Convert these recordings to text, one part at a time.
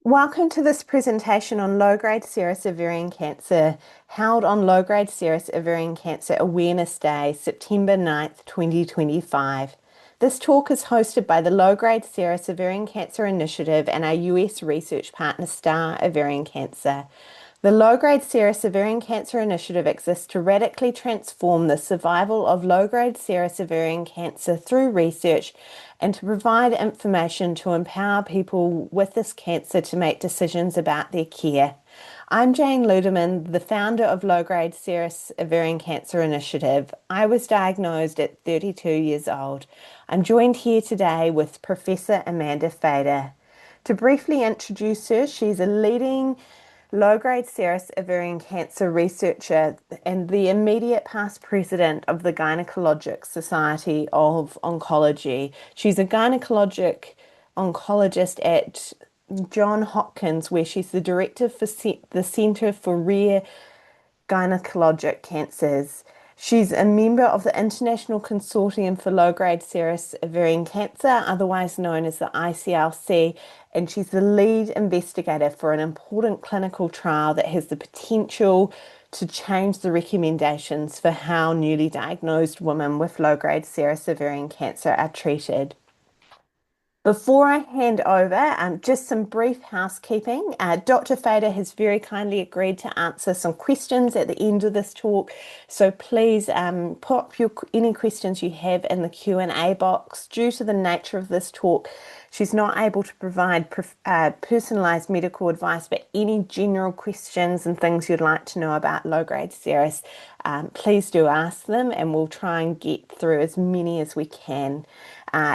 Welcome to this presentation on low-grade serous ovarian cancer, held on Low-Grade Serous Ovarian Cancer Awareness Day, September 9th, 2025. This talk is hosted by the Low-Grade Serous Ovarian Cancer Initiative and our US research partner, Star Ovarian Cancer. The Low-Grade Serous Ovarian Cancer Initiative exists to radically transform the survival of low-grade serous ovarian cancer through research and to provide information to empower people with this cancer to make decisions about their care. I'm Jane Ludeman, the founder of Low-Grade Serous Ovarian Cancer Initiative. I was diagnosed at 32 years old. I'm joined here today with Professor Amanda Fader. To briefly introduce her, she's a leading low-grade serous ovarian cancer researcher and the immediate past president of the Gynecologic Society of Oncology. She's a gynecologic oncologist at Johns Hopkins, where she's the director for the Center for Rare Gynecologic Cancers. She's a member of the International Consortium for Low-Grade Serous Ovarian Cancer, otherwise known as the ICLC, and she's the lead investigator for an important clinical trial that has the potential to change the recommendations for how newly diagnosed women with low-grade serous ovarian cancer are treated. Before I hand over, just some brief housekeeping. Dr. Fader has very kindly agreed to answer some questions at the end of this talk, so please pop any questions you have in the Q&A box. Due to the nature of this talk, she's not able to provide personalised medical advice, but any general questions and things you'd like to know about low-grade serous, please do ask them and we'll try and get through as many as we can.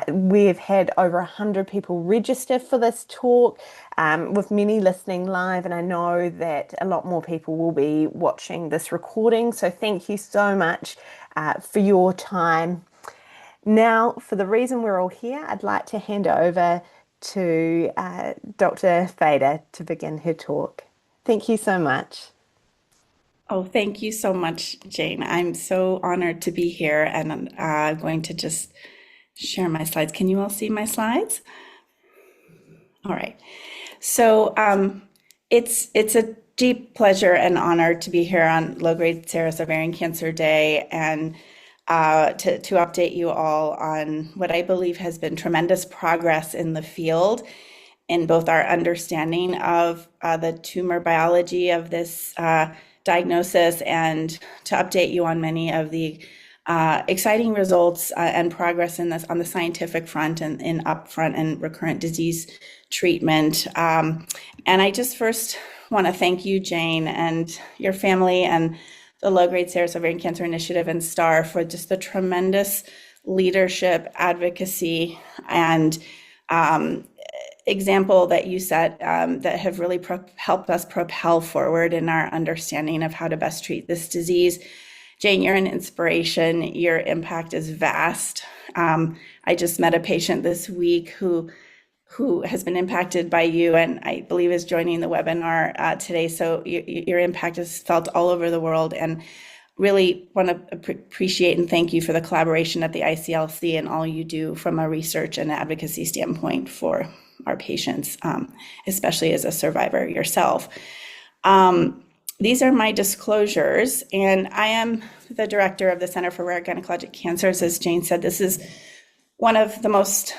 We've had over 100 people register for this talk, with many listening live, and I know that a lot more people will be watching this recording. So thank you so much for your time. Now, for the reason we're all here, I'd like to hand over to Dr. Fader to begin her talk. Thank you so much. Oh, thank you so much, Jane. I'm so honored to be here, and I'm going to just share my slides. Can you all see my slides? All right. So it's a deep pleasure and honor to be here on Low-Grade Serous Ovarian Cancer Day and to update you all on what I believe has been tremendous progress in the field in both our understanding of the tumor biology of this diagnosis and to update you on many of the exciting results and progress in this on the scientific front and in upfront and recurrent disease treatment. And I just first want to thank you, Jane, and your family and the Low-Grade Serous Ovarian Cancer Initiative and STAR for just the tremendous leadership, advocacy, and example that you set that have really helped us propel forward in our understanding of how to best treat this disease. Jane, you're an inspiration. Your impact is vast. I just met a patient this week who has been impacted by you and I believe is joining the webinar today. So your impact is felt all over the world, and really want to appreciate and thank you for the collaboration at the ICLC and all you do from a research and advocacy standpoint for our patients, especially as a survivor yourself. These are my disclosures, and I am the director of the Center for Rare Gynecologic Cancers. As Jane said, this is one of the most,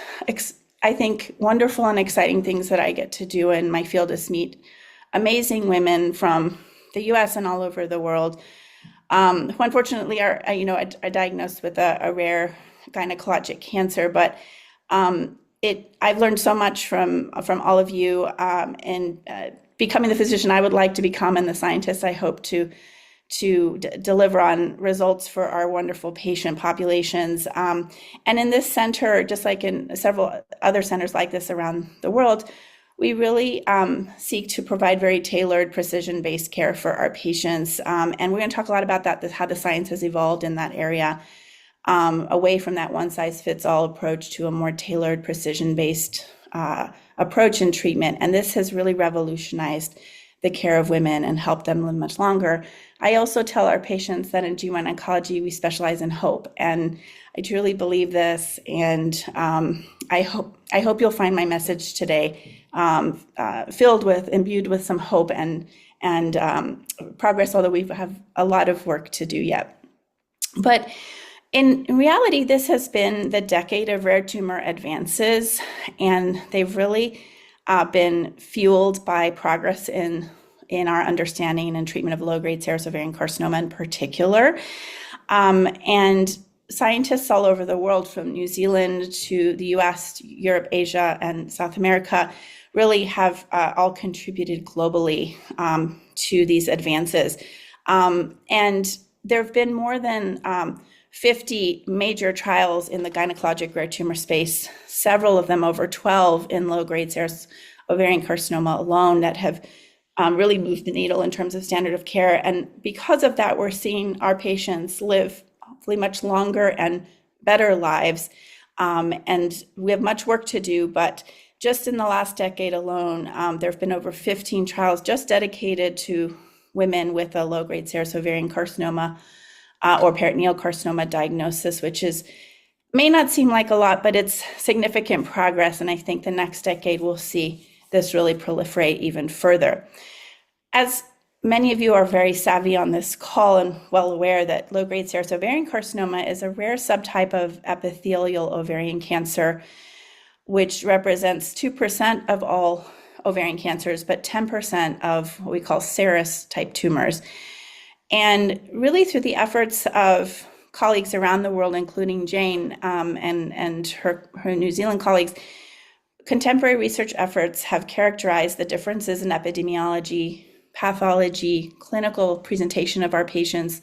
I think, wonderful and exciting things that I get to do in my field is meet amazing women from the US and all over the world who unfortunately are diagnosed with a rare gynecologic cancer. But I've learned so much from all of you, and becoming the physician I would like to become and the scientist I hope to deliver on results for our wonderful patient populations. And in this center, just like in several other centers like this around the world, we really seek to provide very tailored, precision-based care for our patients. And we're going to talk a lot about that, how the science has evolved in that area, away from that one-size-fits-all approach to a more tailored, precision-based approach in treatment. And this has really revolutionized the care of women and help them live much longer. I also tell our patients that in GYN oncology, we specialize in hope. And I truly believe this. And I hope you'll find my message today imbued with some hope and progress, although we have a lot of work to do yet. But in reality, this has been the decade of rare tumor advances, and they've really been fueled by progress in our understanding and treatment of low-grade serous ovarian carcinoma in particular. And scientists all over the world, from New Zealand to the US, Europe, Asia, and South America, really have all contributed globally to these advances. And there have been more than 50 major trials in the gynecologic rare tumor space, several of them over 12 in low-grade serous ovarian carcinoma alone, that have really moved the needle in terms of standard of care. And because of that, we're seeing our patients live hopefully much longer and better lives. And we have much work to do, but just in the last decade alone, there have been over 15 trials just dedicated to women with a low-grade serous ovarian carcinoma or peritoneal carcinoma diagnosis, which may not seem like a lot, but it's significant progress. And I think the next decade we'll see this really proliferate even further. As many of you are very savvy on this call and well aware that low-grade serous ovarian carcinoma is a rare subtype of epithelial ovarian cancer, which represents 2% of all ovarian cancers, but 10% of what we call serous type tumors. And really, through the efforts of colleagues around the world, including Jane and her New Zealand colleagues, contemporary research efforts have characterized the differences in epidemiology, pathology, clinical presentation of our patients,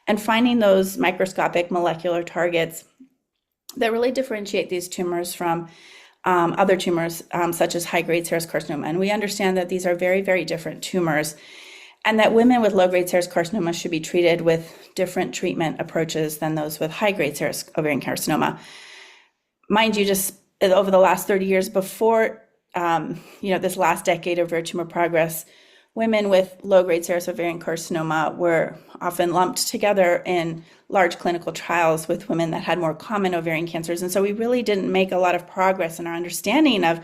and finding those microscopic molecular targets that really differentiate these tumors from other tumors, such as high-grade serous carcinoma. And we understand that these are very, very different tumors, and that women with low-grade serous carcinoma should be treated with different treatment approaches than those with high-grade serous ovarian carcinoma. Mind you, just over the last 30 years before, this last decade of rare tumor progress, women with low-grade serous ovarian carcinoma were often lumped together in large clinical trials with women that had more common ovarian cancers. And so we really didn't make a lot of progress in our understanding of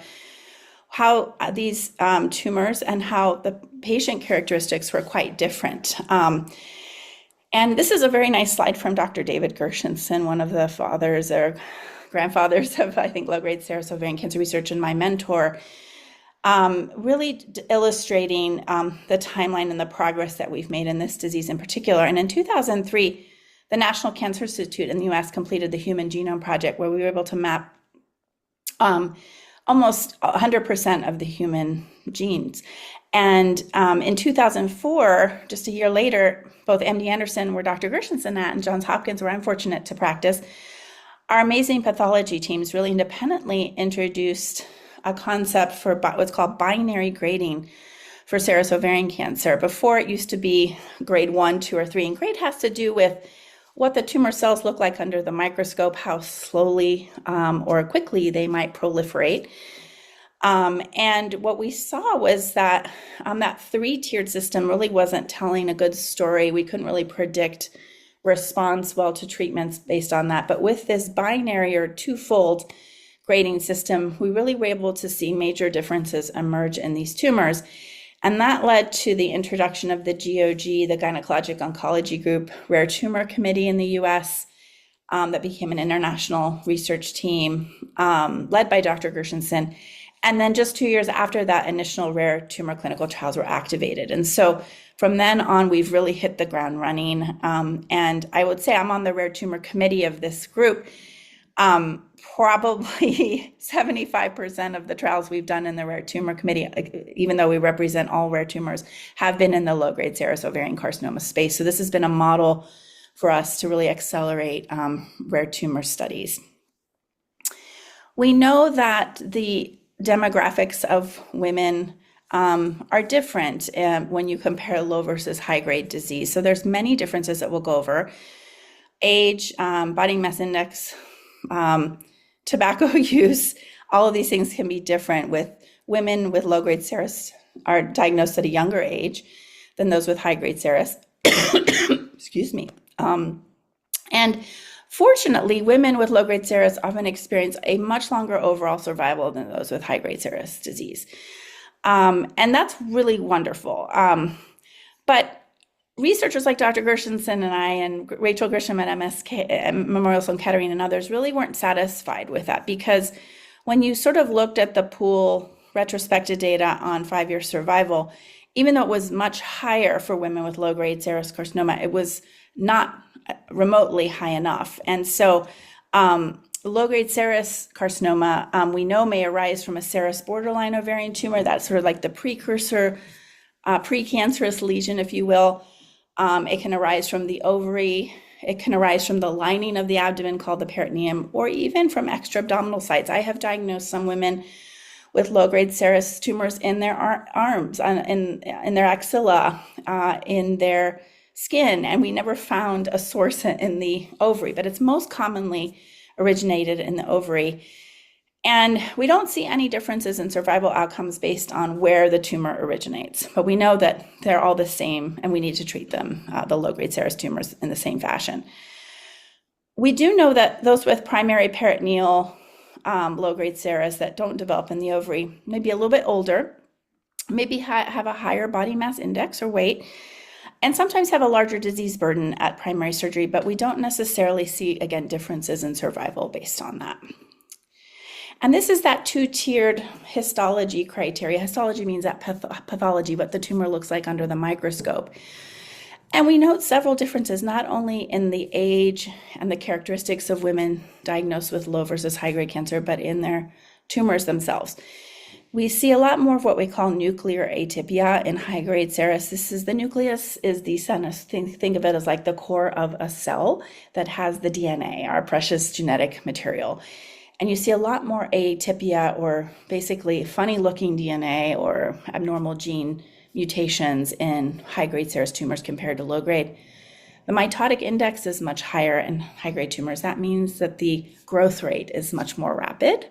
how these tumors and how the patient characteristics were quite different. And this is a very nice slide from Dr. David Gershenson, one of the fathers or grandfathers of, I think, low-grade serous ovarian cancer research, and my mentor, really illustrating the timeline and the progress that we've made in this disease in particular. And in 2003, the National Cancer Institute in the US completed the Human Genome Project, where we were able to map almost 100% of the human genes. And in 2004, just a year later, both MD Anderson, where Dr. Gershenson at, and Johns Hopkins, where I'm fortunate to practice, our amazing pathology teams really independently introduced a concept for what's called binary grading for serous ovarian cancer. Before, it used to be grade 1, 2, or 3, and grade has to do with what the tumor cells look like under the microscope, how slowly or quickly they might proliferate. And what we saw was that that 3-tiered system really wasn't telling a good story. We couldn't really predict response well to treatments based on that. But with this binary or twofold grading system, we really were able to see major differences emerge in these tumors. And that led to the introduction of the GOG, the Gynecologic Oncology Group Rare Tumor Committee in the US, that became an international research team led by Dr. Gershenson. And then just 2 years after that, initial rare tumor clinical trials were activated. And so from then on, we've really hit the ground running. And I would say I'm on the rare tumor committee of this group. Probably 75% of the trials we've done in the rare tumor committee, even though we represent all rare tumors, have been in the low-grade serous ovarian carcinoma space. So this has been a model for us to really accelerate rare tumor studies. We know that the demographics of women are different when you compare low versus high-grade disease. So there's many differences that we'll go over. Age, body mass index, tobacco use, all of these things can be different, with women with low-grade serous are diagnosed at a younger age than those with high-grade serous. Excuse me. And fortunately, women with low-grade serous often experience a much longer overall survival than those with high-grade serous disease. And that's really wonderful. But researchers like Dr. Gershenson and I and Rachel Grisham at MSK, Memorial Sloan Kettering and others really weren't satisfied with that, because when you sort of looked at the pool retrospective data on 5-year survival, even though it was much higher for women with low-grade serous carcinoma, it was not remotely high enough. And so low-grade serous carcinoma, we know, may arise from a serous borderline ovarian tumor. That's sort of like the precursor, precancerous lesion, if you will. It can arise from the ovary. It can arise from the lining of the abdomen called the peritoneum, or even from extra-abdominal sites. I have diagnosed some women with low-grade serous tumors in their arms, in their axilla, in their skin, and we never found a source in the ovary, but it's most commonly originated in the ovary. And we don't see any differences in survival outcomes based on where the tumor originates, but we know that they're all the same and we need to treat them, the low-grade serous tumors, in the same fashion. We do know that those with primary peritoneal low-grade serous that don't develop in the ovary may be a little bit older, maybe have a higher body mass index or weight, and sometimes have a larger disease burden at primary surgery, but we don't necessarily see, again, differences in survival based on that. And this is that two-tiered histology criteria. Histology means that pathology, what the tumor looks like under the microscope. And we note several differences, not only in the age and the characteristics of women diagnosed with low versus high-grade cancer, but in their tumors themselves. We see a lot more of what we call nuclear atypia in high-grade serous. This is the nucleus is the center. Think of it as like the core of a cell that has the DNA, our precious genetic material. And you see a lot more atypia, or basically funny-looking DNA or abnormal gene mutations in high-grade serous tumors compared to low-grade. The mitotic index is much higher in high-grade tumors. That means that the growth rate is much more rapid.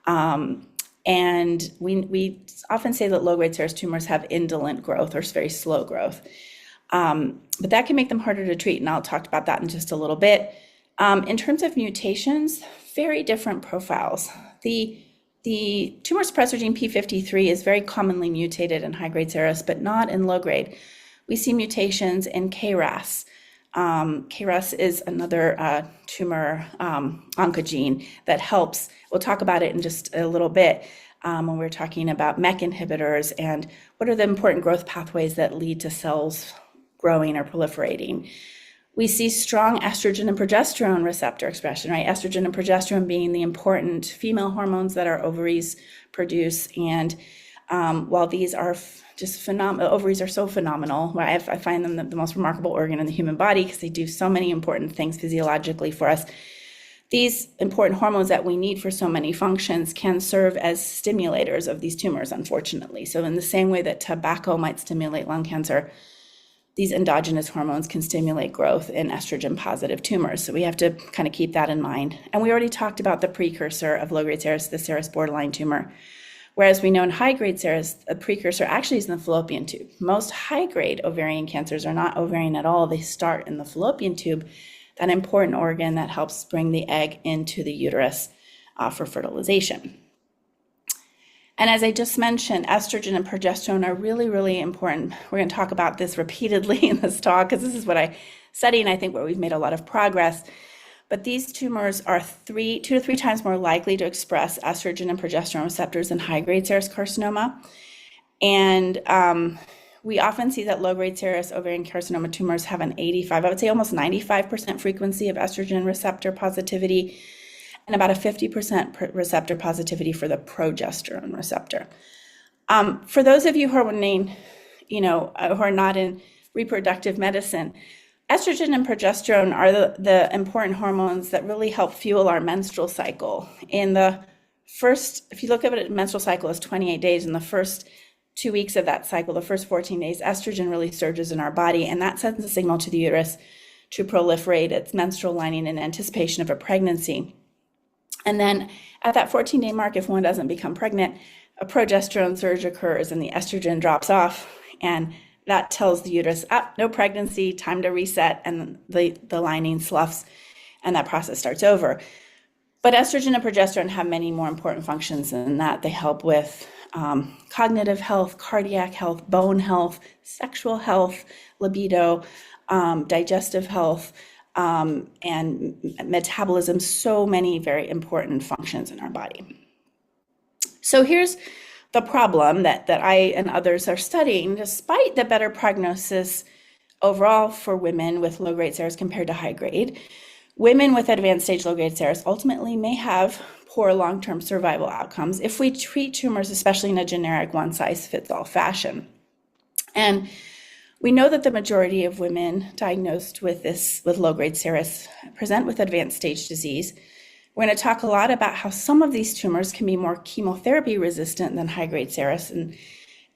And we often say that low-grade serous tumors have indolent growth or very slow growth. But that can make them harder to treat, and I'll talk about that in just a little bit. In terms of mutations, very different profiles. The tumor suppressor gene P53 is very commonly mutated in high-grade serous, but not in low-grade. We see mutations in KRAS. KRAS is another tumor oncogene that helps. We'll talk about it in just a little bit when we're talking about MEK inhibitors and what are the important growth pathways that lead to cells growing or proliferating. We see strong estrogen and progesterone receptor expression, right? Estrogen and progesterone being the important female hormones that our ovaries produce. And while these are just phenomenal, ovaries are so phenomenal. I find them the most remarkable organ in the human body because they do so many important things physiologically for us. These important hormones that we need for so many functions can serve as stimulators of these tumors, unfortunately. So in the same way that tobacco might stimulate lung cancer, these endogenous hormones can stimulate growth in estrogen-positive tumors. So we have to kind of keep that in mind. And we already talked about the precursor of low-grade serous, the serous borderline tumor. Whereas we know in high-grade serous, a precursor actually is in the fallopian tube. Most high-grade ovarian cancers are not ovarian at all. They start in the fallopian tube, that important organ that helps bring the egg into the uterus for fertilization. And as I just mentioned, estrogen and progesterone are really, really important. We're going to talk about this repeatedly in this talk because this is what I study and I think where we've made a lot of progress. But these tumors are 2 to 3 times more likely to express estrogen and progesterone receptors than high-grade serous carcinoma. And we often see that low-grade serous ovarian carcinoma tumors have an 85, I would say almost 95% frequency of estrogen receptor positivity, and about a 50% receptor positivity for the progesterone receptor. For those of you who are wondering, who are not in reproductive medicine, estrogen and progesterone are the important hormones that really help fuel our menstrual cycle. In the first, if you look at it, a menstrual cycle is 28 days. In the first 2 weeks of that cycle, the first 14 days, estrogen really surges in our body, and that sends a signal to the uterus to proliferate its menstrual lining in anticipation of a pregnancy. And then at that 14-day mark, if one doesn't become pregnant, a progesterone surge occurs and the estrogen drops off. And that tells the uterus, no pregnancy, time to reset, and the lining sloughs, and that process starts over. But estrogen and progesterone have many more important functions than that. They help with cognitive health, cardiac health, bone health, sexual health, libido, digestive health, and metabolism, so many very important functions in our body. So here's the problem that I and others are studying. Despite the better prognosis overall for women with low-grade serous compared to high-grade, women with advanced stage low-grade serous ultimately may have poor long-term survival outcomes if we treat tumors, especially in a generic one-size-fits-all fashion. And we know that the majority of women diagnosed with low-grade serous present with advanced stage disease. We're going to talk a lot about how some of these tumors can be more chemotherapy resistant than high-grade serous.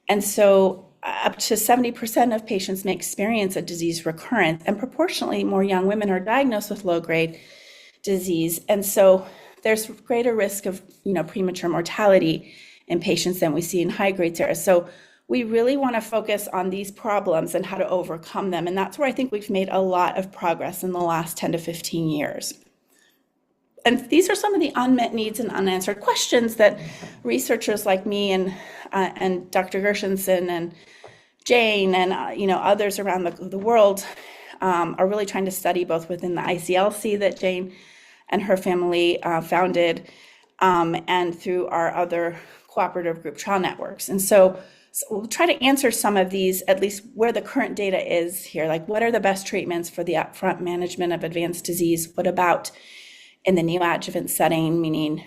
And so up to 70% of patients may experience a disease recurrence, and proportionally more young women are diagnosed with low-grade disease. And so there's greater risk of premature mortality in patients than we see in high-grade serous. So we really want to focus on these problems and how to overcome them. And that's where I think we've made a lot of progress in the last 10 to 15 years. And these are some of the unmet needs and unanswered questions that researchers like me and Dr. Gershenson and Jane and others around the world are really trying to study, both within the ICLC that Jane and her family founded, and through our other cooperative group trial networks. And so we'll try to answer some of these, at least where the current data is here. Like, what are the best treatments for the upfront management of advanced disease? What about in the neoadjuvant setting, meaning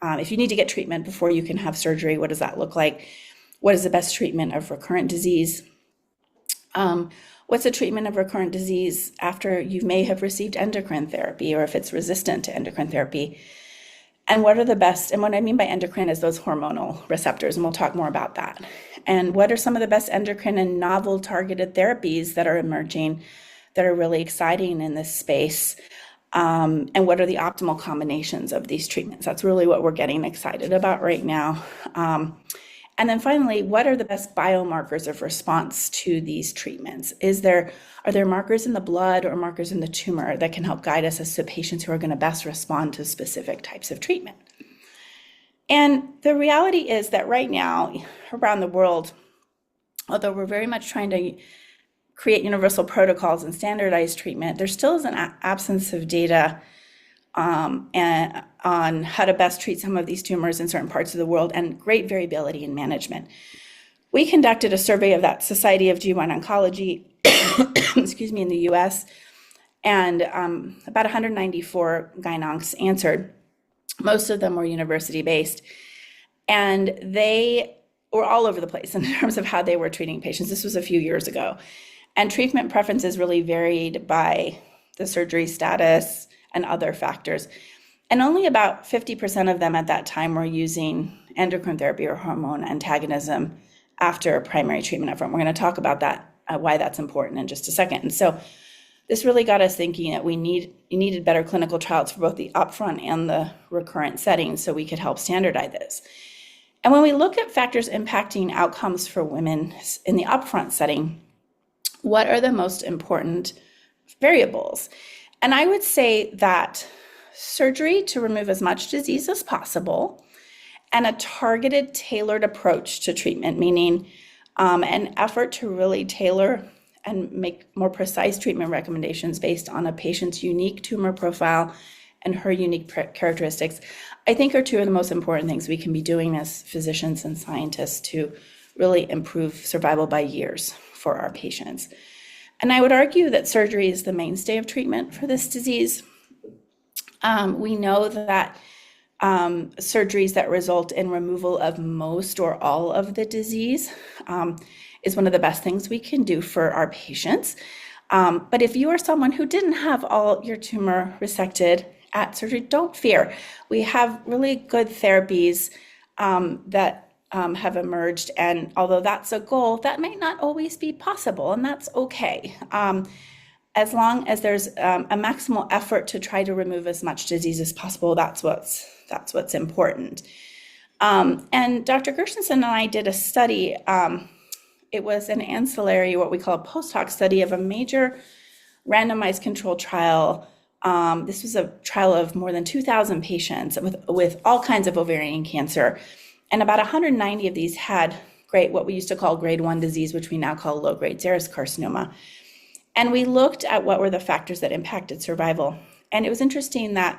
if you need to get treatment before you can have surgery, what does that look like? What is the best treatment of recurrent disease? What's the treatment of recurrent disease after you may have received endocrine therapy, or if it's resistant to endocrine therapy? And what are the best, and what I mean by endocrine is those hormonal receptors, and we'll talk more about that. And what are some of the best endocrine and novel targeted therapies that are emerging that are really exciting in this space? And what are the optimal combinations of these treatments? That's really what we're getting excited about right now. And then finally, what are the best biomarkers of response to these treatments? Are there markers in the blood or markers in the tumor that can help guide us as to patients who are going to best respond to specific types of treatment? And the reality is that right now, around the world, although we're very much trying to create universal protocols and standardized treatment, there still is an absence of data and on how to best treat some of these tumors in certain parts of the world, and great variability in management. We conducted a survey of that Society of GYN Oncology, excuse me, in the US, and about 194 gyn-oncs answered. Most of them were university-based, and they were all over the place in terms of how they were treating patients. This was a few years ago. And treatment preferences really varied by the surgery status and other factors. And only about 50% of them at that time were using endocrine therapy or hormone antagonism after primary treatment upfront. We're going to talk about that, why that's important in just a second. And so this really got us thinking that we needed better clinical trials for both the upfront and the recurrent settings so we could help standardize this. And when we look at factors impacting outcomes for women in the upfront setting, what are the most important variables? And I would say that surgery to remove as much disease as possible, and a targeted, tailored approach to treatment, meaning an effort to really tailor and make more precise treatment recommendations based on a patient's unique tumor profile and her unique characteristics, I think are two of the most important things we can be doing as physicians and scientists to really improve survival by years for our patients. And I would argue that surgery is the mainstay of treatment for this disease. We know that surgeries that result in removal of most or all of the disease is one of the best things we can do for our patients. But if you are someone who didn't have all your tumor resected at surgery, don't fear. We have really good therapies that have emerged, and although that's a goal, that might not always be possible, and that's okay. as long as there's a maximal effort to try to remove as much disease as possible, that's what's important. And Dr. Gershenson and I did a study. It was an ancillary, what we call a post hoc study of a major randomized controlled trial. This was a trial of more than 2,000 patients with all kinds of ovarian cancer. And about 190 of these had what we used to call grade 1 disease, which we now call low-grade serous carcinoma. And we looked at what were the factors that impacted survival. And it was interesting that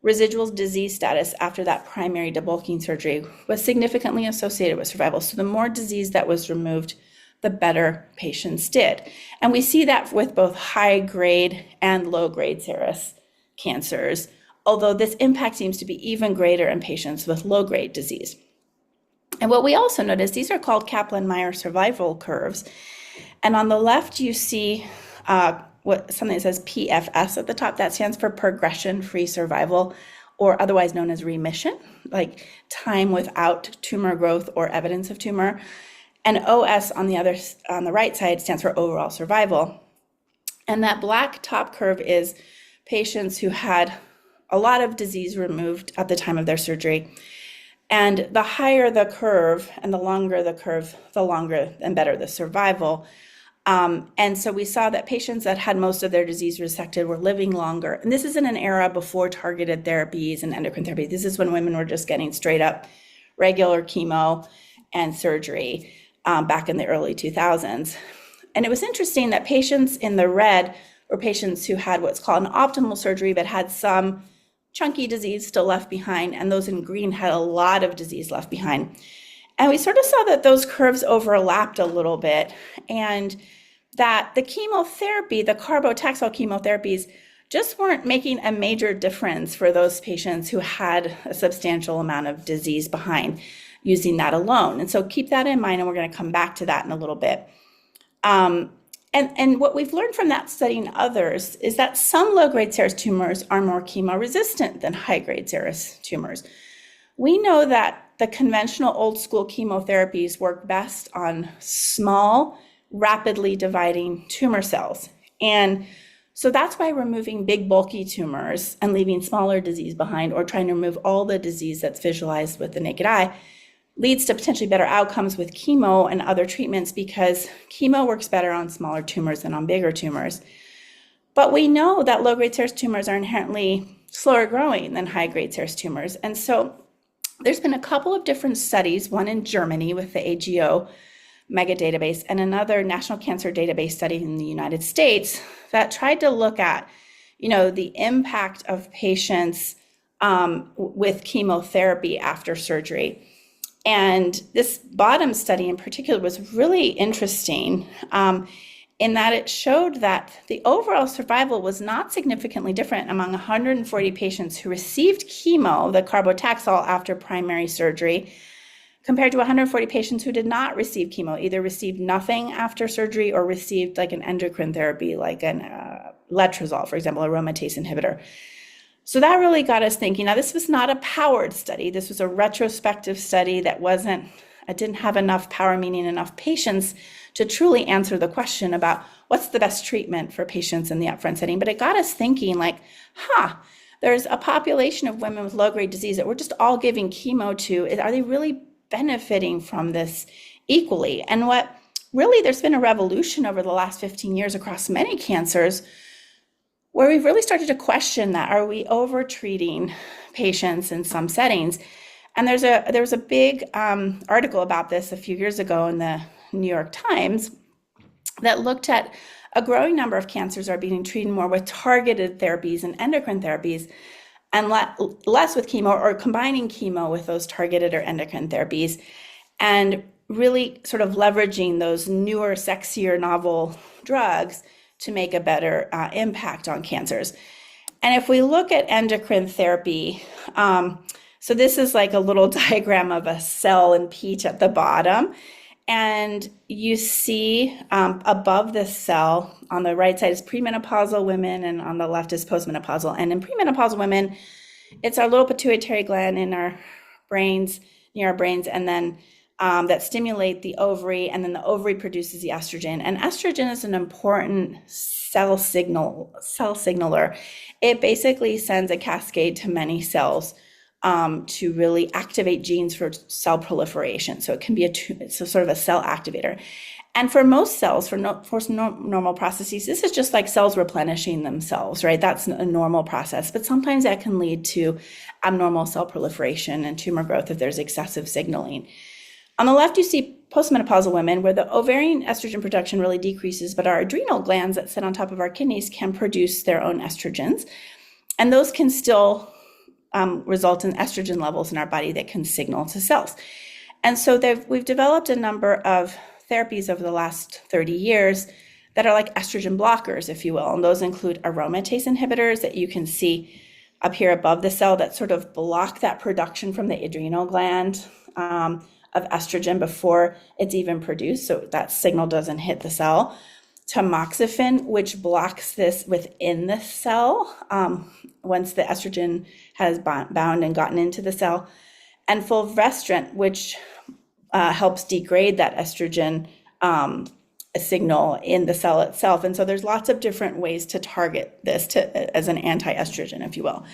residual disease status after that primary debulking surgery was significantly associated with survival. So the more disease that was removed, the better patients did. And we see that with both high-grade and low-grade serous cancers, although this impact seems to be even greater in patients with low-grade disease. And what we also notice, these are called Kaplan-Meier survival curves. And on the left, you see something that says PFS at the top. That stands for progression-free survival, or otherwise known as remission, like time without tumor growth or evidence of tumor. And OS on the right side stands for overall survival. And that black top curve is patients who had a lot of disease removed at the time of their surgery. And the higher the curve and the longer the curve, the longer and better the survival. And so we saw that patients that had most of their disease resected were living longer. And this is in an era before targeted therapies and endocrine therapy. This is when women were just getting straight up regular chemo and surgery back in the early 2000s. And it was interesting that patients in the red were patients who had what's called an optimal surgery but had some chunky disease still left behind, and those in green had a lot of disease left behind. And we sort of saw that those curves overlapped a little bit, and that the chemotherapy, the carbotaxol chemotherapies, just weren't making a major difference for those patients who had a substantial amount of disease behind using that alone. And so keep that in mind, and we're going to come back to that in a little bit. And what we've learned from that study and others is that some low-grade serous tumors are more chemo-resistant than high-grade serous tumors. We know that the conventional old-school chemotherapies work best on small, rapidly dividing tumor cells. And so that's why removing big, bulky tumors and leaving smaller disease behind, or trying to remove all the disease that's visualized with the naked eye, leads to potentially better outcomes with chemo and other treatments, because chemo works better on smaller tumors than on bigger tumors. But we know that low-grade serous tumors are inherently slower growing than high-grade serous tumors. And so there's been a couple of different studies, one in Germany with the AGO mega database and another National Cancer Database study in the United States that tried to look at, the impact of patients with chemotherapy after surgery. And this bottom study in particular was really interesting in that it showed that the overall survival was not significantly different among 140 patients who received chemo, the carbotaxol, after primary surgery, compared to 140 patients who did not receive chemo, either received nothing after surgery or received like an endocrine therapy, like an letrozole, for example, a aromatase inhibitor. So that really got us thinking. Now, this was not a powered study. This was a retrospective study that didn't have enough power, meaning enough patients to truly answer the question about what's the best treatment for patients in the upfront setting. But it got us thinking there's a population of women with low-grade disease that we're just all giving chemo to. Are they really benefiting from this equally? And there's been a revolution over the last 15 years across many cancers, where we've really started to question that. Are we over-treating patients in some settings? And there was a big article about this a few years ago in the New York Times that looked at a growing number of cancers are being treated more with targeted therapies and endocrine therapies, and less with chemo, or combining chemo with those targeted or endocrine therapies, and really sort of leveraging those newer, sexier, novel drugs to make a better impact on cancers. And if we look at endocrine therapy, so this is like a little diagram of a cell in peach at the bottom. And you see above this cell, on the right side is premenopausal women, and on the left is postmenopausal. And in premenopausal women, it's our little pituitary gland in our brains, near our brains, and then that stimulate the ovary, and then the ovary produces the estrogen. And estrogen is an important cell signaler. It basically sends a cascade to many cells to really activate genes for cell proliferation. So it can be it's a sort of a cell activator. And for most cells, for normal processes, this is just like cells replenishing themselves, right? That's a normal process. But sometimes that can lead to abnormal cell proliferation and tumor growth if there's excessive signaling. On the left, you see postmenopausal women where the ovarian estrogen production really decreases, but our adrenal glands that sit on top of our kidneys can produce their own estrogens. And those can still result in estrogen levels in our body that can signal to cells. And so we've developed a number of therapies over the last 30 years that are like estrogen blockers, if you will. And those include aromatase inhibitors that you can see up here above the cell that sort of block that production from the adrenal gland of estrogen before it's even produced, so that signal doesn't hit the cell. Tamoxifen, which blocks this within the cell once the estrogen has bound and gotten into the cell. And fulvestrant, which helps degrade that estrogen signal in the cell itself. And so there's lots of different ways to target this as an anti-estrogen, if you will.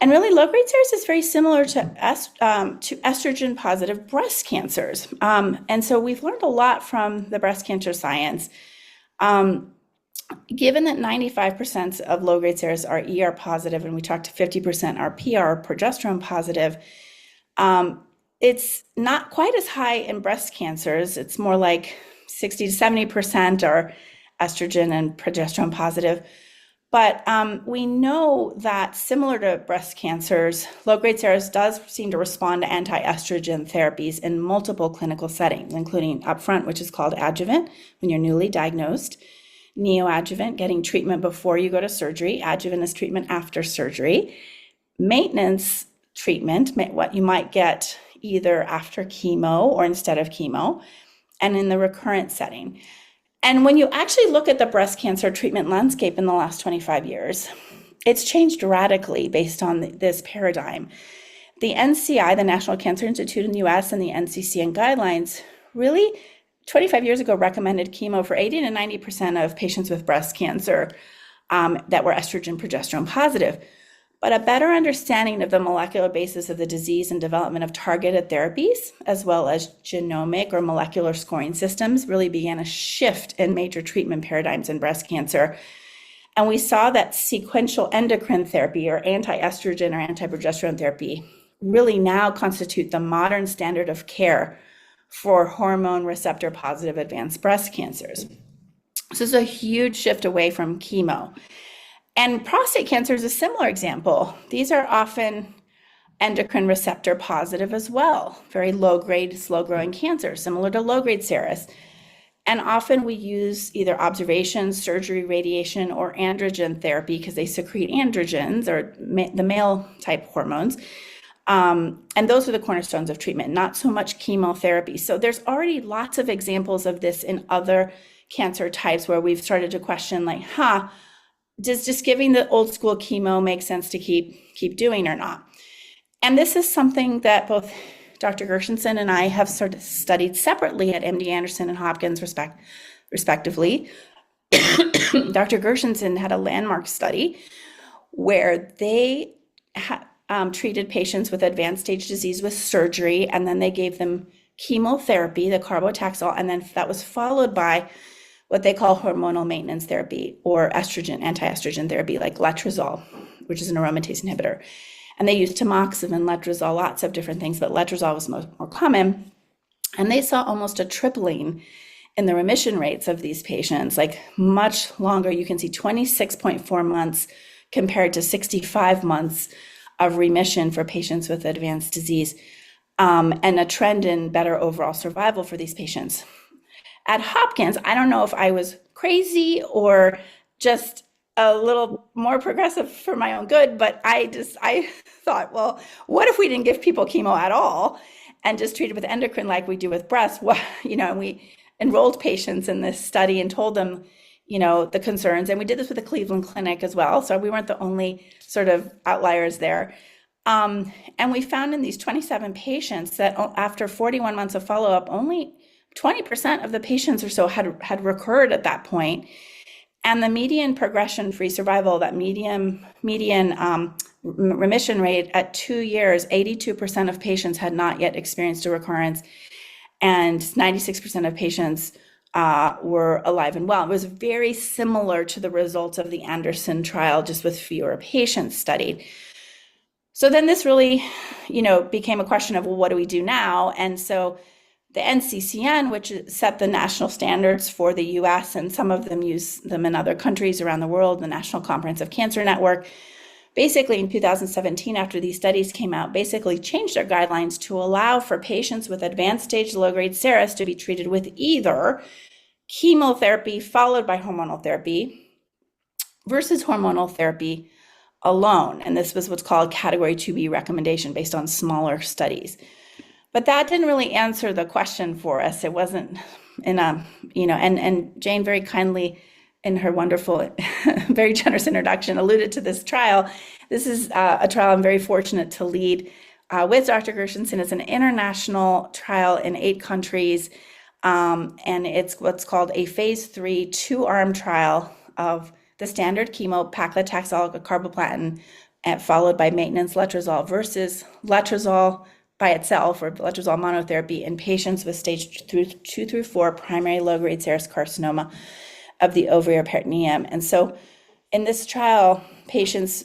And really, low-grade serous is very similar to estrogen-positive breast cancers. And so we've learned a lot from the breast cancer science. Given that 95% of low-grade serous are ER positive, and we talked to 50% are PR, progesterone positive, it's not quite as high in breast cancers. It's more like 60 to 70% are estrogen and progesterone positive. But we know that similar to breast cancers, low-grade serous does seem to respond to anti-estrogen therapies in multiple clinical settings, including upfront, which is called adjuvant, when you're newly diagnosed, neoadjuvant, getting treatment before you go to surgery, adjuvant is treatment after surgery, maintenance treatment, what you might get either after chemo or instead of chemo, and in the recurrent setting. And when you actually look at the breast cancer treatment landscape in the last 25 years, it's changed radically based on this paradigm. The NCI, the National Cancer Institute in the US, and the NCCN guidelines really 25 years ago recommended chemo for 80 to 90% of patients with breast cancer that were estrogen progesterone positive. But a better understanding of the molecular basis of the disease and development of targeted therapies, as well as genomic or molecular scoring systems, really began a shift in major treatment paradigms in breast cancer. And we saw that sequential endocrine therapy or anti-estrogen or anti-progesterone therapy really now constitute the modern standard of care for hormone receptor positive advanced breast cancers. So this is a huge shift away from chemo. And prostate cancer is a similar example. These are often endocrine receptor positive as well, very low-grade, slow-growing cancer, similar to low-grade serous. And often we use either observation, surgery, radiation, or androgen therapy because they secrete androgens or the male type hormones. And those are the cornerstones of treatment, not so much chemotherapy. So there's already lots of examples of this in other cancer types where we've started to question like, does just giving the old school chemo make sense to keep doing or not? And this is something that both Dr. Gershenson and I have sort of studied separately at MD Anderson and Hopkins respectively. Dr. Gershenson had a landmark study where they treated patients with advanced stage disease with surgery, and then they gave them chemotherapy, the carbotaxol, and then that was followed by what they call hormonal maintenance therapy or anti-estrogen therapy like letrozole, which is an aromatase inhibitor. And they used tamoxifen, letrozole, lots of different things, but letrozole was more common. And they saw almost a tripling in the remission rates of these patients, like much longer. You can see 26.4 months compared to 65 months of remission for patients with advanced disease, and a trend in better overall survival for these patients. At Hopkins, I don't know if I was crazy or just a little more progressive for my own good, but I thought, well, what if we didn't give people chemo at all and just treated with endocrine like we do with breast? Well, and we enrolled patients in this study and told them, the concerns. And we did this with the Cleveland Clinic as well. So we weren't the only sort of outliers there. And we found in these 27 patients that after 41 months of follow-up, only 20% of the patients or so had recurred at that point. And the median progression-free survival, that median remission rate at 2 years, 82% of patients had not yet experienced a recurrence, and 96% of patients were alive and well. It was very similar to the results of the Anderson trial, just with fewer patients studied. So then this really, became a question of, well, what do we do now? And so the NCCN, which set the national standards for the US, and some of them use them in other countries around the world, the National Comprehensive Cancer Network, basically in 2017, after these studies came out, basically changed their guidelines to allow for patients with advanced stage low-grade serous to be treated with either chemotherapy followed by hormonal therapy versus hormonal therapy alone. And this was what's called Category 2B recommendation based on smaller studies. But that didn't really answer the question for us. It wasn't in a, and Jane very kindly, in her wonderful, very generous introduction, alluded to this trial. This is a trial I'm very fortunate to lead with Dr. Gershenson. It's an international trial in 8 countries, and it's what's called a phase 3 2-arm trial of the standard chemo, paclitaxel, carboplatin, followed by maintenance letrozole versus letrozole by itself, or letrozole monotherapy, in patients with stage 2 through 4 primary low-grade serous carcinoma of the ovary or peritoneum. And so in this trial, patients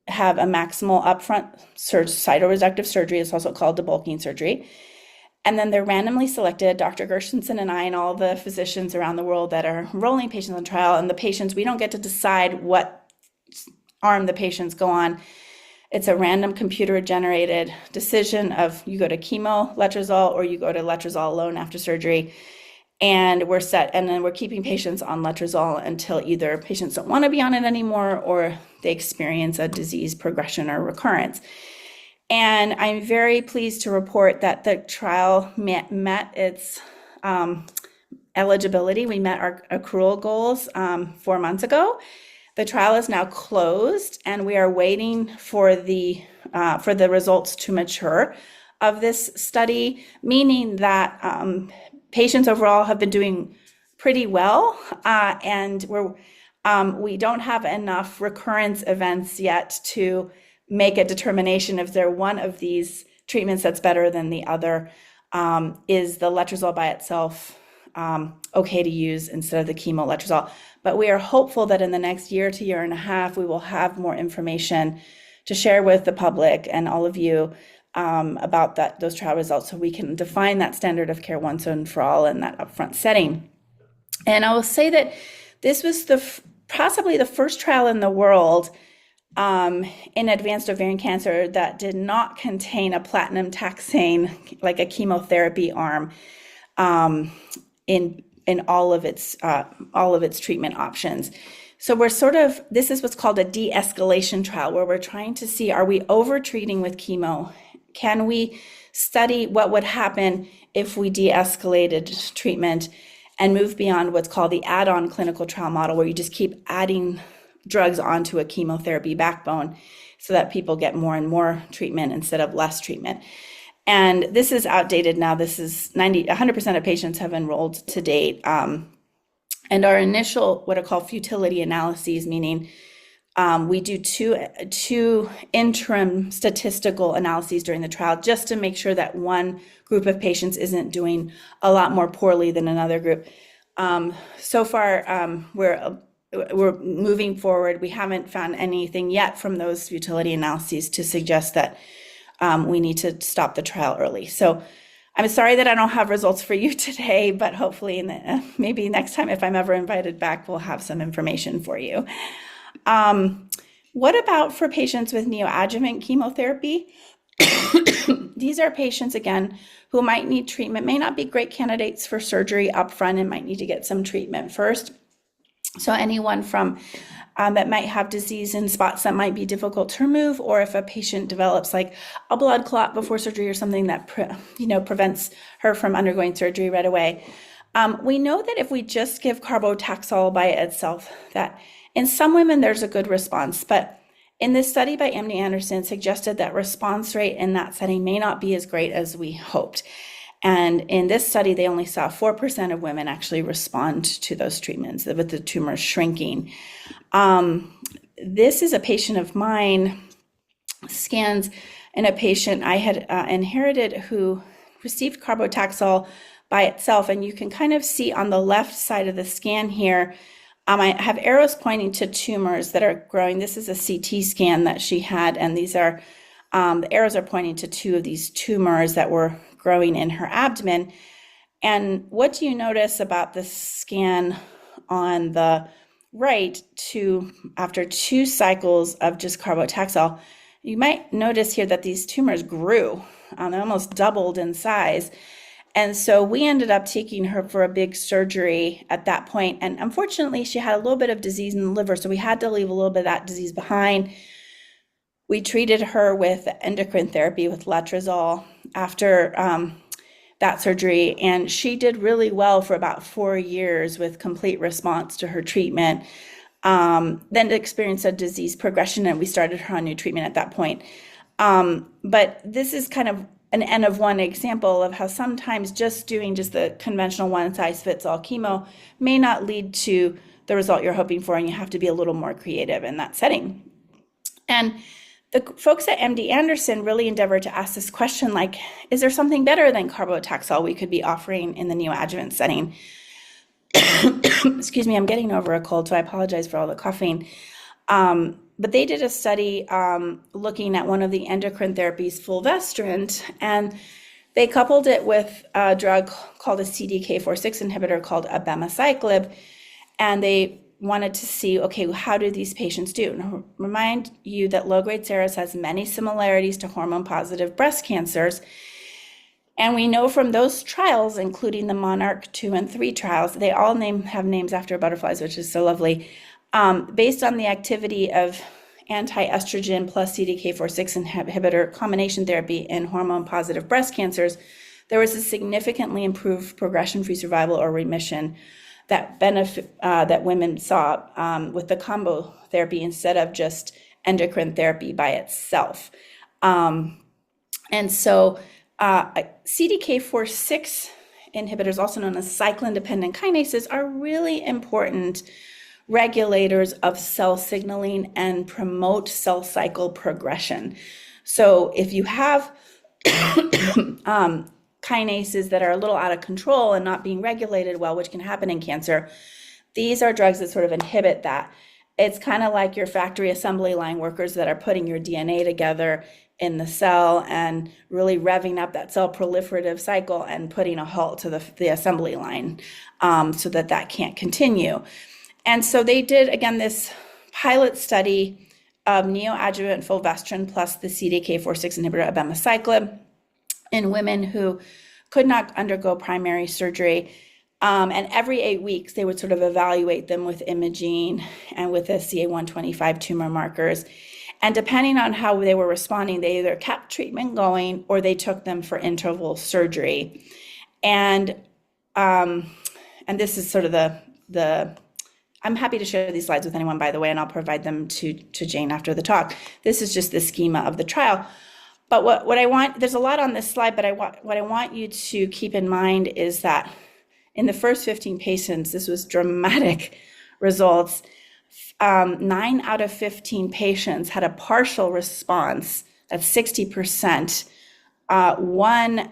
have a maximal upfront cytoreductive surgery. It's also called debulking surgery. And then they're randomly selected, Dr. Gershenson and I and all the physicians around the world that are enrolling patients on trial. And the patients, we don't get to decide what arm the patients go on. It's a random computer-generated decision of you go to chemo, letrozole, or you go to letrozole alone after surgery. And we're set, and then we're keeping patients on letrozole until either patients don't want to be on it anymore or they experience a disease progression or recurrence. And I'm very pleased to report that the trial met its eligibility. We met our accrual goals 4 months ago. The trial is now closed, and we are waiting for the results to mature of this study, meaning that patients overall have been doing pretty well, and we don't have enough recurrence events yet to make a determination if they're one of these treatments that's better than the other. Is the letrozole by itself okay to use instead of the chemo letrozole? But we are hopeful that in the next year to year and a half, we will have more information to share with the public and all of you about those trial results, so we can define that standard of care once and for all in that upfront setting. And I will say that this was possibly the first trial in the world in advanced ovarian cancer that did not contain a platinum taxane, like a chemotherapy arm, in all of its treatment options. So this is what's called a de-escalation trial, where we're trying to see, are we over-treating with chemo? Can we study what would happen if we de-escalated treatment and move beyond what's called the add-on clinical trial model, where you just keep adding drugs onto a chemotherapy backbone so that people get more and more treatment instead of less treatment. And this is outdated now. This is 100% of patients have enrolled to date. And our initial, what are called futility analyses, meaning we do two interim statistical analyses during the trial, just to make sure that one group of patients isn't doing a lot more poorly than another group. So far, we're moving forward. We haven't found anything yet from those futility analyses to suggest that we need to stop the trial early. So I'm sorry that I don't have results for you today, but hopefully maybe next time, if I'm ever invited back, we'll have some information for you. What about for patients with neoadjuvant chemotherapy? These are patients, again, who might need treatment, may not be great candidates for surgery upfront, and might need to get some treatment first. So anyone from that might have disease in spots that might be difficult to remove, or if a patient develops like a blood clot before surgery or something that prevents her from undergoing surgery right away. We know that if we just give carbotaxol by itself, that in some women there's a good response, but in this study by MD Anderson suggested that response rate in that setting may not be as great as we hoped. And in this study, they only saw 4% of women actually respond to those treatments with the tumor shrinking. This is a patient of mine, scans in a patient I had inherited who received carbotaxol by itself. And you can kind of see on the left side of the scan here, I have arrows pointing to tumors that are growing. This is a CT scan that she had, and these are, the arrows are pointing to two of these tumors that were growing in her abdomen. And what do you notice about the scan on the right after 2 cycles of just carbotaxol? You might notice here that these tumors grew, they almost doubled in size. And so we ended up taking her for a big surgery at that point. And unfortunately, she had a little bit of disease in the liver, so we had to leave a little bit of that disease behind. We treated her with endocrine therapy with letrozole after that surgery, and she did really well for about 4 years with complete response to her treatment. Then experienced a disease progression, and we started her on new treatment at that point. But this is kind of an N of 1 example of how sometimes just doing just the conventional one-size-fits-all chemo may not lead to the result you're hoping for, and you have to be a little more creative in that setting. And the folks at MD Anderson really endeavored to ask this question, like, is there something better than carbotaxol we could be offering in the neoadjuvant setting? Excuse me, I'm getting over a cold, so I apologize for all the coughing. But they did a study looking at one of the endocrine therapies, fulvestrant, and they coupled it with a drug called a CDK4/6 inhibitor called abemaciclib, and they wanted to see, okay, how do these patients do? And remind you that low-grade serous has many similarities to hormone-positive breast cancers. And we know from those trials, including the Monarch 2 and 3 trials, they all have names after butterflies, which is so lovely, based on the activity of anti-estrogen plus CDK4/6 inhibitor combination therapy in hormone-positive breast cancers, there was a significantly improved progression-free survival or remission that women saw with the combo therapy instead of just endocrine therapy by itself. And so CDK4/6 inhibitors, also known as cyclin-dependent kinases, are really important regulators of cell signaling and promote cell cycle progression. So if you have kinases that are a little out of control and not being regulated well, which can happen in cancer, these are drugs that sort of inhibit that. It's kind of like your factory assembly line workers that are putting your DNA together in the cell and really revving up that cell proliferative cycle and putting a halt to the assembly line so that can't continue. And so they did, again, this pilot study of neoadjuvant fulvestrant plus the CDK4/6 inhibitor abemaciclib in women who could not undergo primary surgery. And every 8 weeks, they would sort of evaluate them with imaging and with the CA125 tumor markers. And depending on how they were responding, they either kept treatment going or they took them for interval surgery. And this is sort of the I'm happy to share these slides with anyone, by the way, and I'll provide them to Jane after the talk. This is just the schema of the trial. But what I want, there's a lot on this slide, but what I want you to keep in mind is that in the first 15 patients, this was dramatic results. 9 out of 15 patients had a partial response, that's 60%. One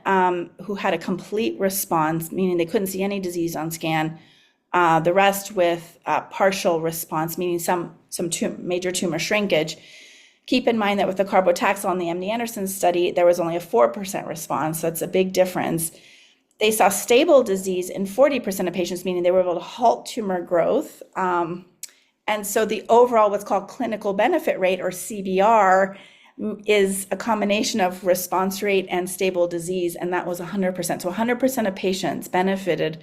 who had a complete response, meaning they couldn't see any disease on scan. The rest with partial response, meaning some major tumor shrinkage. Keep in mind that with the carbotaxol in the MD Anderson study, there was only a 4% response, so it's a big difference. They saw stable disease in 40% of patients, meaning they were able to halt tumor growth. And so the overall what's called clinical benefit rate, or CBR, is a combination of response rate and stable disease, and that was 100%. So 100% of patients benefited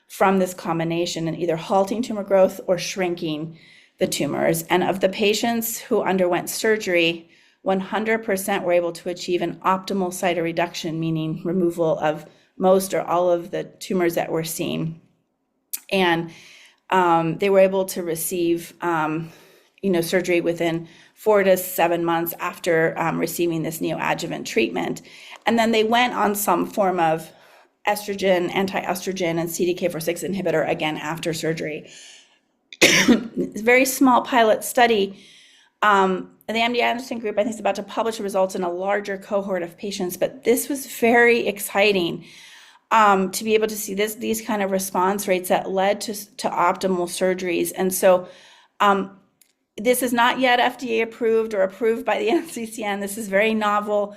from this combination in either halting tumor growth or shrinking the tumors. And of the patients who underwent surgery, 100% were able to achieve an optimal cytoreduction, meaning removal of most or all of the tumors that were seen. And they were able to receive surgery within 4 to 7 months after receiving this neoadjuvant treatment. And then they went on some form of estrogen, anti-estrogen, and CDK4/6 inhibitor again after surgery. It's a very small pilot study. The MD Anderson group, I think, is about to publish results in a larger cohort of patients, but this was very exciting to be able to see these kind of response rates that led to optimal surgeries. And so this is not yet FDA approved or approved by the NCCN. This is very novel.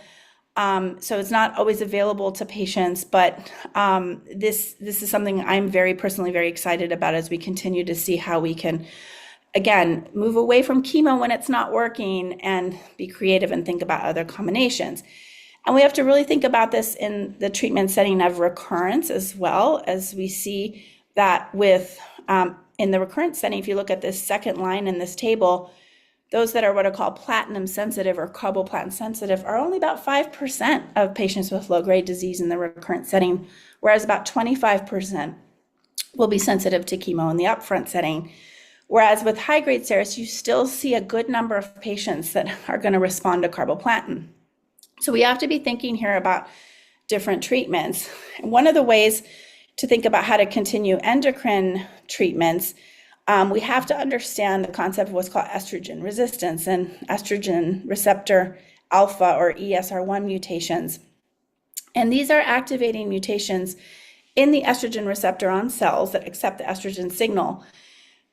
So it's not always available to patients, but this is something I'm personally very excited about as we continue to see how we can, again, move away from chemo when it's not working and be creative and think about other combinations. And we have to really think about this in the treatment setting of recurrence as well, as we see that with in the recurrent setting. If you look at this second line in this table, those that are what are called platinum sensitive or carboplatin sensitive are only about 5% of patients with low-grade disease in the recurrent setting, whereas about 25% will be sensitive to chemo in the upfront setting. Whereas with high-grade serous, you still see a good number of patients that are going to respond to carboplatin. So we have to be thinking here about different treatments. And one of the ways to think about how to continue endocrine treatments, we have to understand the concept of what's called estrogen resistance and estrogen receptor alpha or ESR1 mutations. And these are activating mutations in the estrogen receptor on cells that accept the estrogen signal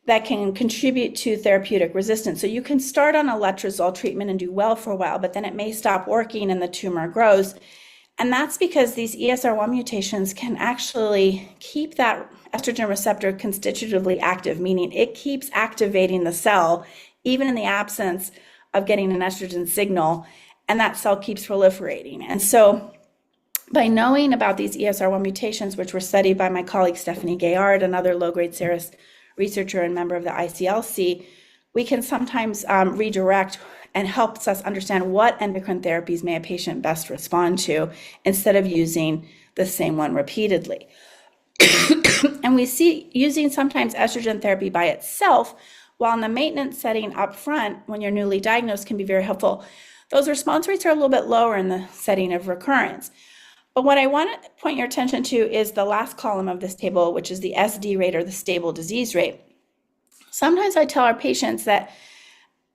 that can contribute to therapeutic resistance. So you can start on a letrozole treatment and do well for a while, but then it may stop working and the tumor grows. And that's because these ESR1 mutations can actually keep that estrogen receptor constitutively active, meaning it keeps activating the cell, even in the absence of getting an estrogen signal, and that cell keeps proliferating. And so by knowing about these ESR1 mutations, which were studied by my colleague Stephanie Gayard, another low-grade serous researcher and member of the ICLC, we can sometimes redirect and helps us understand what endocrine therapies may a patient best respond to instead of using the same one repeatedly. And we see using sometimes estrogen therapy by itself, while in the maintenance setting up front, when you're newly diagnosed, can be very helpful. Those response rates are a little bit lower in the setting of recurrence. But what I want to point your attention to is the last column of this table, which is the SD rate or the stable disease rate. Sometimes I tell our patients that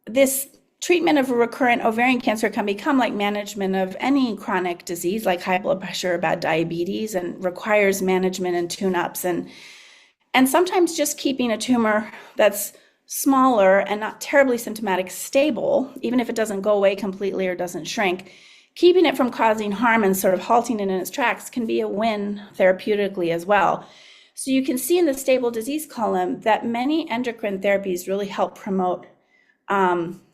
this treatment of recurrent ovarian cancer can become like management of any chronic disease like high blood pressure or bad diabetes, and requires management and tune-ups. And sometimes just keeping a tumor that's smaller and not terribly symptomatic stable, even if it doesn't go away completely or doesn't shrink, keeping it from causing harm and sort of halting it in its tracks can be a win therapeutically as well. So you can see in the stable disease column that many endocrine therapies really help promote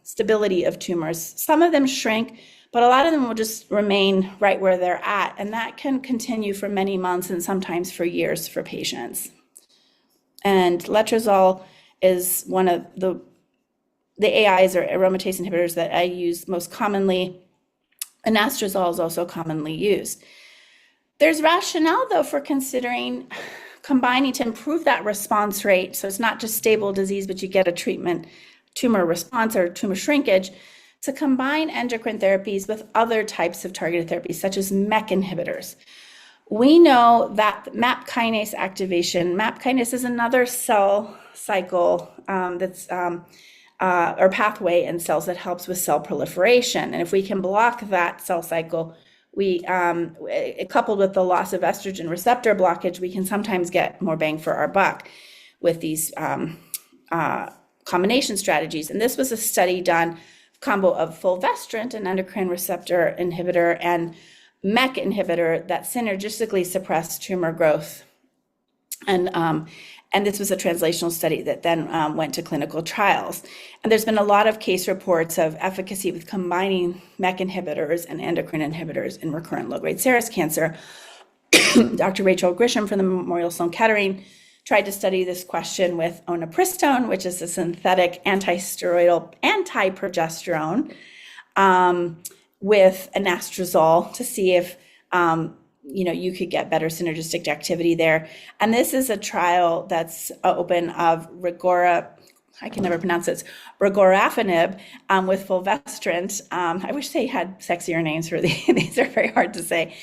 stability of tumors. Some of them shrink, but a lot of them will just remain right where they're at. And that can continue for many months and sometimes for years for patients. And letrozole is one of the AIs or aromatase inhibitors that I use most commonly. Anastrozole is also commonly used. There's rationale, though, for considering combining to improve that response rate. So it's not just stable disease, but you get a treatment tumor response or tumor shrinkage, to combine endocrine therapies with other types of targeted therapies, such as MEK inhibitors. We know that MAP kinase activation, MAP kinase is another cell cycle or pathway in cells that helps with cell proliferation. And if we can block that cell cycle, we coupled with the loss of estrogen receptor blockage, we can sometimes get more bang for our buck with these combination strategies. And this was a study done combo of fulvestrant, an endocrine receptor inhibitor, and MEK inhibitor that synergistically suppressed tumor growth. And this was a translational study that then went to clinical trials. And there's been a lot of case reports of efficacy with combining MEK inhibitors and endocrine inhibitors in recurrent low-grade serous cancer. Dr. Rachel Grisham from the Memorial Sloan Kettering tried to study this question with onapristone, which is a synthetic anti-steroidal anti-progesterone, with anastrozole to see if you could get better synergistic activity there. And this is a trial that's open of I can never pronounce it, regorafenib with fulvestrant. I wish they had sexier names for these. These are very hard to say.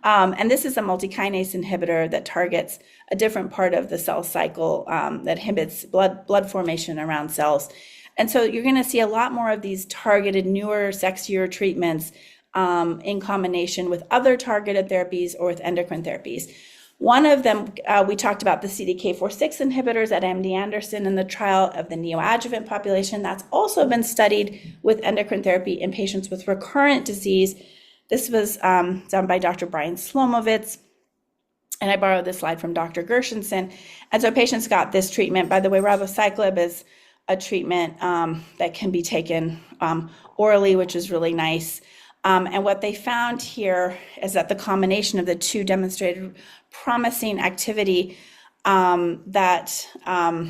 And this is a multikinase inhibitor that targets a different part of the cell cycle that inhibits blood formation around cells. And so you're going to see a lot more of these targeted, newer, sexier treatments in combination with other targeted therapies or with endocrine therapies. One of them, we talked about the CDK4/6 inhibitors at MD Anderson in the trial of the neoadjuvant population. That's also been studied with endocrine therapy in patients with recurrent disease. This was done by Dr. Brian Slomovitz, and I borrowed this slide from Dr. Gershenson. And so patients got this treatment. By the way, ribociclib is a treatment that can be taken orally, which is really nice. And what they found here is that the combination of the two demonstrated promising activity that, about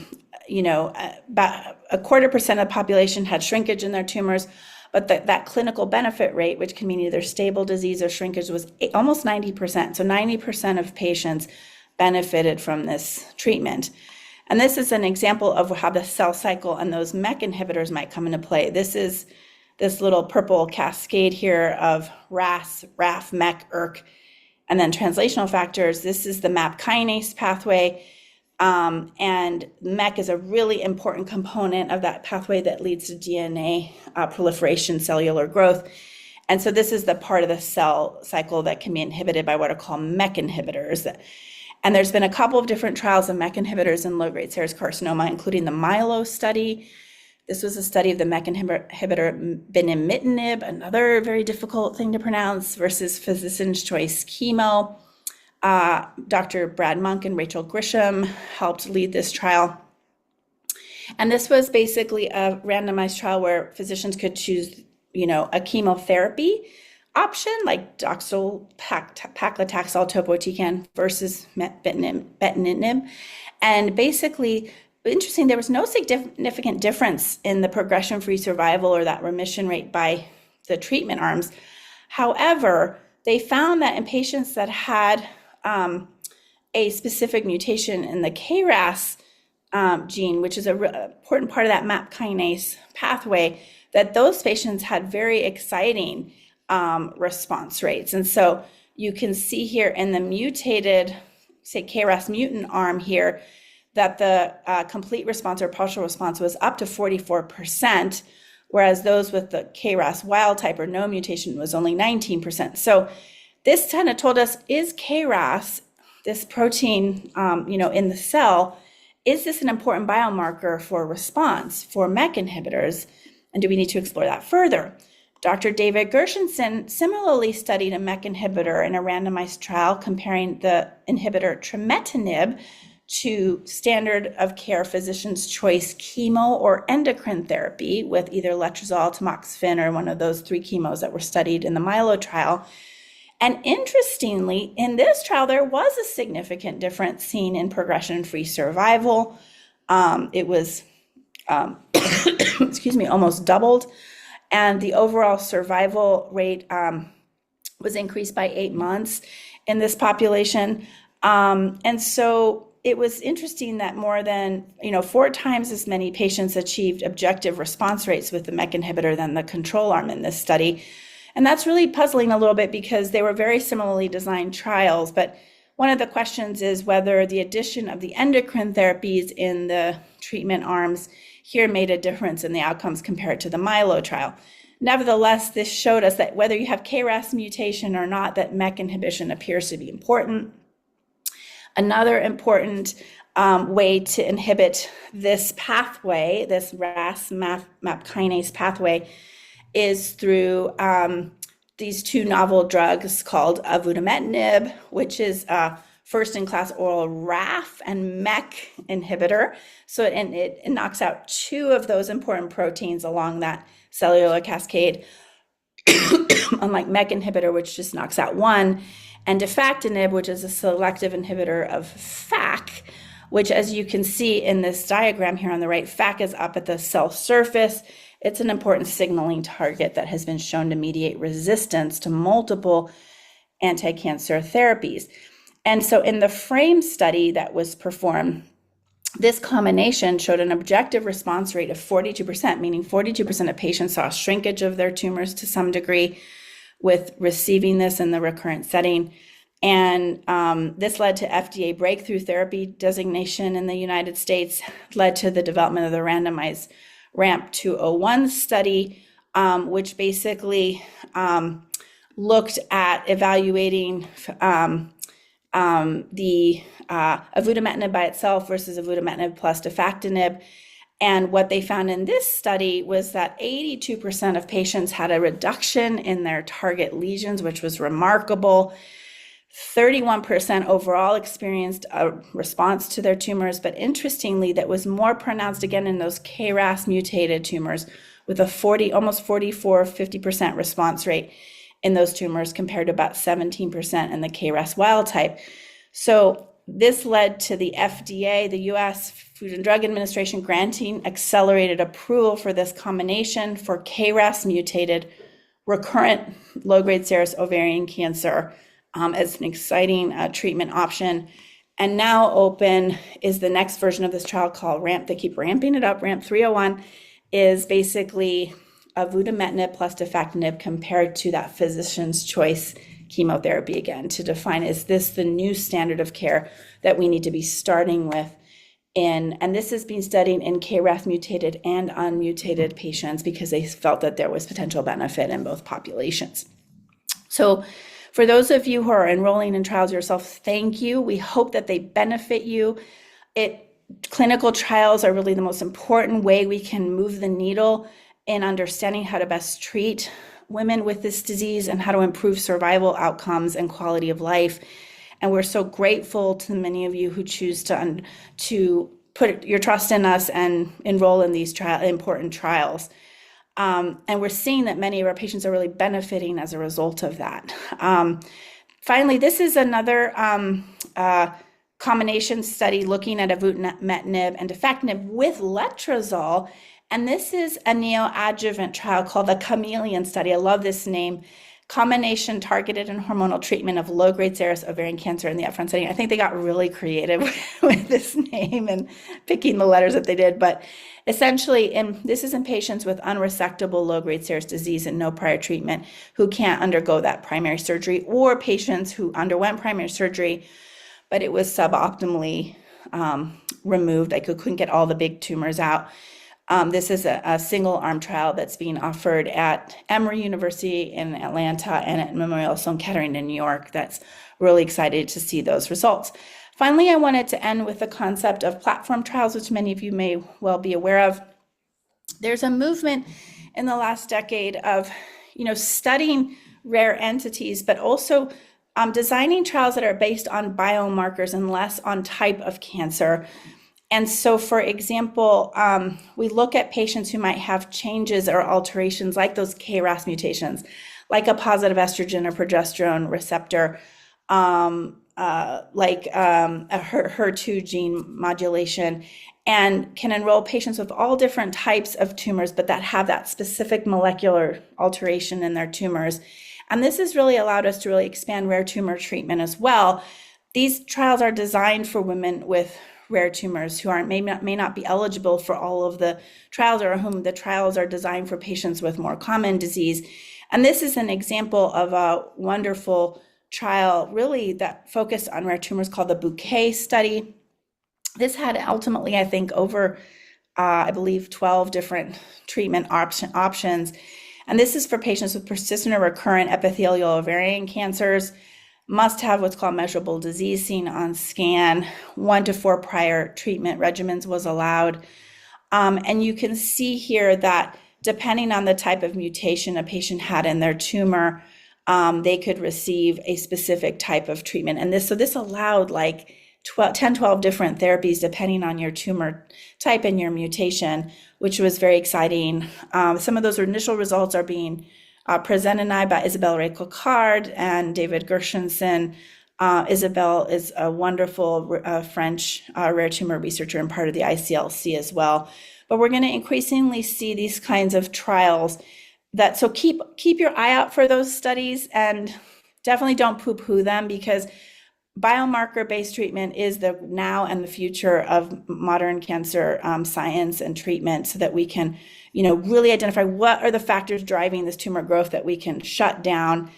0.25% of the population had shrinkage in their tumors, but that clinical benefit rate, which can mean either stable disease or shrinkage, was almost 90%. So 90% of patients benefited from this treatment. And this is an example of how the cell cycle and those MEK inhibitors might come into play. This is this little purple cascade here of RAS, RAF, MEK, ERK, and then translational factors. This is the MAP kinase pathway, and MEK is a really important component of that pathway that leads to DNA proliferation, cellular growth. And so this is the part of the cell cycle that can be inhibited by what are called MEK inhibitors. And there's been a couple of different trials of MEK inhibitors in low-grade serous carcinoma, including the MILO study. This was a study of the MEK inhibitor binimetinib, another very difficult thing to pronounce, versus physician's choice chemo. Dr. Brad Monk and Rachel Grisham helped lead this trial. And this was basically a randomized trial where physicians could choose, a chemotherapy option like Doxil, paclitaxel, topotecan versus binimetinib. And basically, interesting, there was no significant difference in the progression-free survival or that remission rate by the treatment arms. However, they found that in patients that had a specific mutation in the KRAS gene, which is an important part of that MAP kinase pathway, that those patients had very exciting response rates. And so you can see here in the mutated, say, KRAS mutant arm here, that the complete response or partial response was up to 44%, whereas those with the KRAS wild type or no mutation was only 19%. So this kind of told us, is KRAS, this protein, in the cell, is this an important biomarker for response for MEK inhibitors? And do we need to explore that further? Dr. David Gershenson similarly studied a MEK inhibitor in a randomized trial comparing the inhibitor trametinib to standard of care physician's choice chemo or endocrine therapy with either letrozole, tamoxifen, or one of those three chemos that were studied in the MILO trial. And interestingly, in this trial, there was a significant difference seen in progression-free survival. It was, almost doubled. And the overall survival rate was increased by 8 months in this population. And so it was interesting that more than 4 times as many patients achieved objective response rates with the MEK inhibitor than the control arm in this study. And that's really puzzling a little bit because they were very similarly designed trials. But one of the questions is whether the addition of the endocrine therapies in the treatment arms here made a difference in the outcomes compared to the MILO trial. Nevertheless, this showed us that whether you have KRAS mutation or not, that MEK inhibition appears to be important. Another important way to inhibit this pathway, this RAS MAP kinase pathway, is through these two novel drugs called avutometinib, which is a first-in-class oral RAF and MEK inhibitor. So it knocks out 2 of those important proteins along that cellular cascade, unlike MEK inhibitor, which just knocks out 1. And defactinib, which is a selective inhibitor of FAK, which, as you can see in this diagram here on the right, FAK is up at the cell surface. It's an important signaling target that has been shown to mediate resistance to multiple anti-cancer therapies. And so in the FRAME study that was performed This combination showed an objective response rate of 42%, meaning 42% of patients saw shrinkage of their tumors to some degree with receiving this in the recurrent setting. And this led to FDA breakthrough therapy designation in the United States, led to the development of the randomized RAMP 201 study, which basically looked at evaluating the avutometinib by itself versus avutometinib plus defactinib. And what they found in this study was that 82% of patients had a reduction in their target lesions, which was remarkable. 31% overall experienced a response to their tumors, but interestingly, that was more pronounced again in those KRAS mutated tumors with a almost 44, 50% response rate in those tumors compared to about 17% in the KRAS wild type. So this led to the FDA, the US Food and Drug Administration, granting accelerated approval for this combination for KRAS mutated recurrent low-grade serous ovarian cancer as an exciting treatment option. And now open is the next version of this trial called RAMP. They keep ramping it up. RAMP 301 is basically avutometinib plus defactinib compared to that physician's choice chemotherapy again to define, is this the new standard of care that we need to be starting with and this is being studied in KRAS mutated and unmutated patients because they felt that there was potential benefit in both populations. So for those of you who are enrolling in trials yourself, thank you. We hope that they benefit you. Clinical trials are really the most important way we can move the needle in understanding how to best treat women with this disease and how to improve survival outcomes and quality of life. And we're so grateful to many of you who choose to put your trust in us and enroll in these important trials. And we're seeing that many of our patients are really benefiting as a result of that. Finally, this is another combination study looking at avutometinib and defactinib with letrozole. And this is a neoadjuvant trial called the Chameleon study. I love this name. Combination targeted and hormonal treatment of low-grade serous ovarian cancer in the upfront setting. I think they got really creative with this name and picking the letters that they did. But essentially, this is in patients with unresectable low-grade serous disease and no prior treatment who can't undergo that primary surgery, or patients who underwent primary surgery, but it was suboptimally removed. Like, couldn't get all the big tumors out. This is a single-arm trial that's being offered at Emory University in Atlanta and at Memorial Sloan Kettering in New York. That's really excited to see those results. Finally, I wanted to end with the concept of platform trials, which many of you may well be aware of. There's a movement in the last decade of, studying rare entities, but also designing trials that are based on biomarkers and less on type of cancer. And so, for example, we look at patients who might have changes or alterations like those KRAS mutations, like a positive estrogen or progesterone receptor, like a HER2 gene modulation, and can enroll patients with all different types of tumors, but that have that specific molecular alteration in their tumors. And this has really allowed us to really expand rare tumor treatment as well. These trials are designed for women with rare tumors who may not be eligible for all of the trials, or whom the trials are designed for patients with more common disease. And this is an example of a wonderful trial really that focused on rare tumors called the Bouquet study. This had ultimately, I think, over, I believe, 12 different treatment options. And this is for patients with persistent or recurrent epithelial ovarian cancers, must have what's called measurable disease seen on scan. 1 to 4 prior treatment regimens was allowed. And you can see here that depending on the type of mutation a patient had in their tumor, they could receive a specific type of treatment. And this allowed like 12 different therapies depending on your tumor type and your mutation, which was very exciting. Some of those initial results are being presented by Isabelle Ray-Cocard and David Gershenson. Isabelle is a wonderful French rare tumor researcher and part of the ICLC as well. But we're going to increasingly see these kinds of trials so keep your eye out for those studies, and definitely don't poo-poo them, because biomarker-based treatment is the now and the future of modern cancer science and treatment, so that we can, really identify what are the factors driving this tumor growth that we can shut down,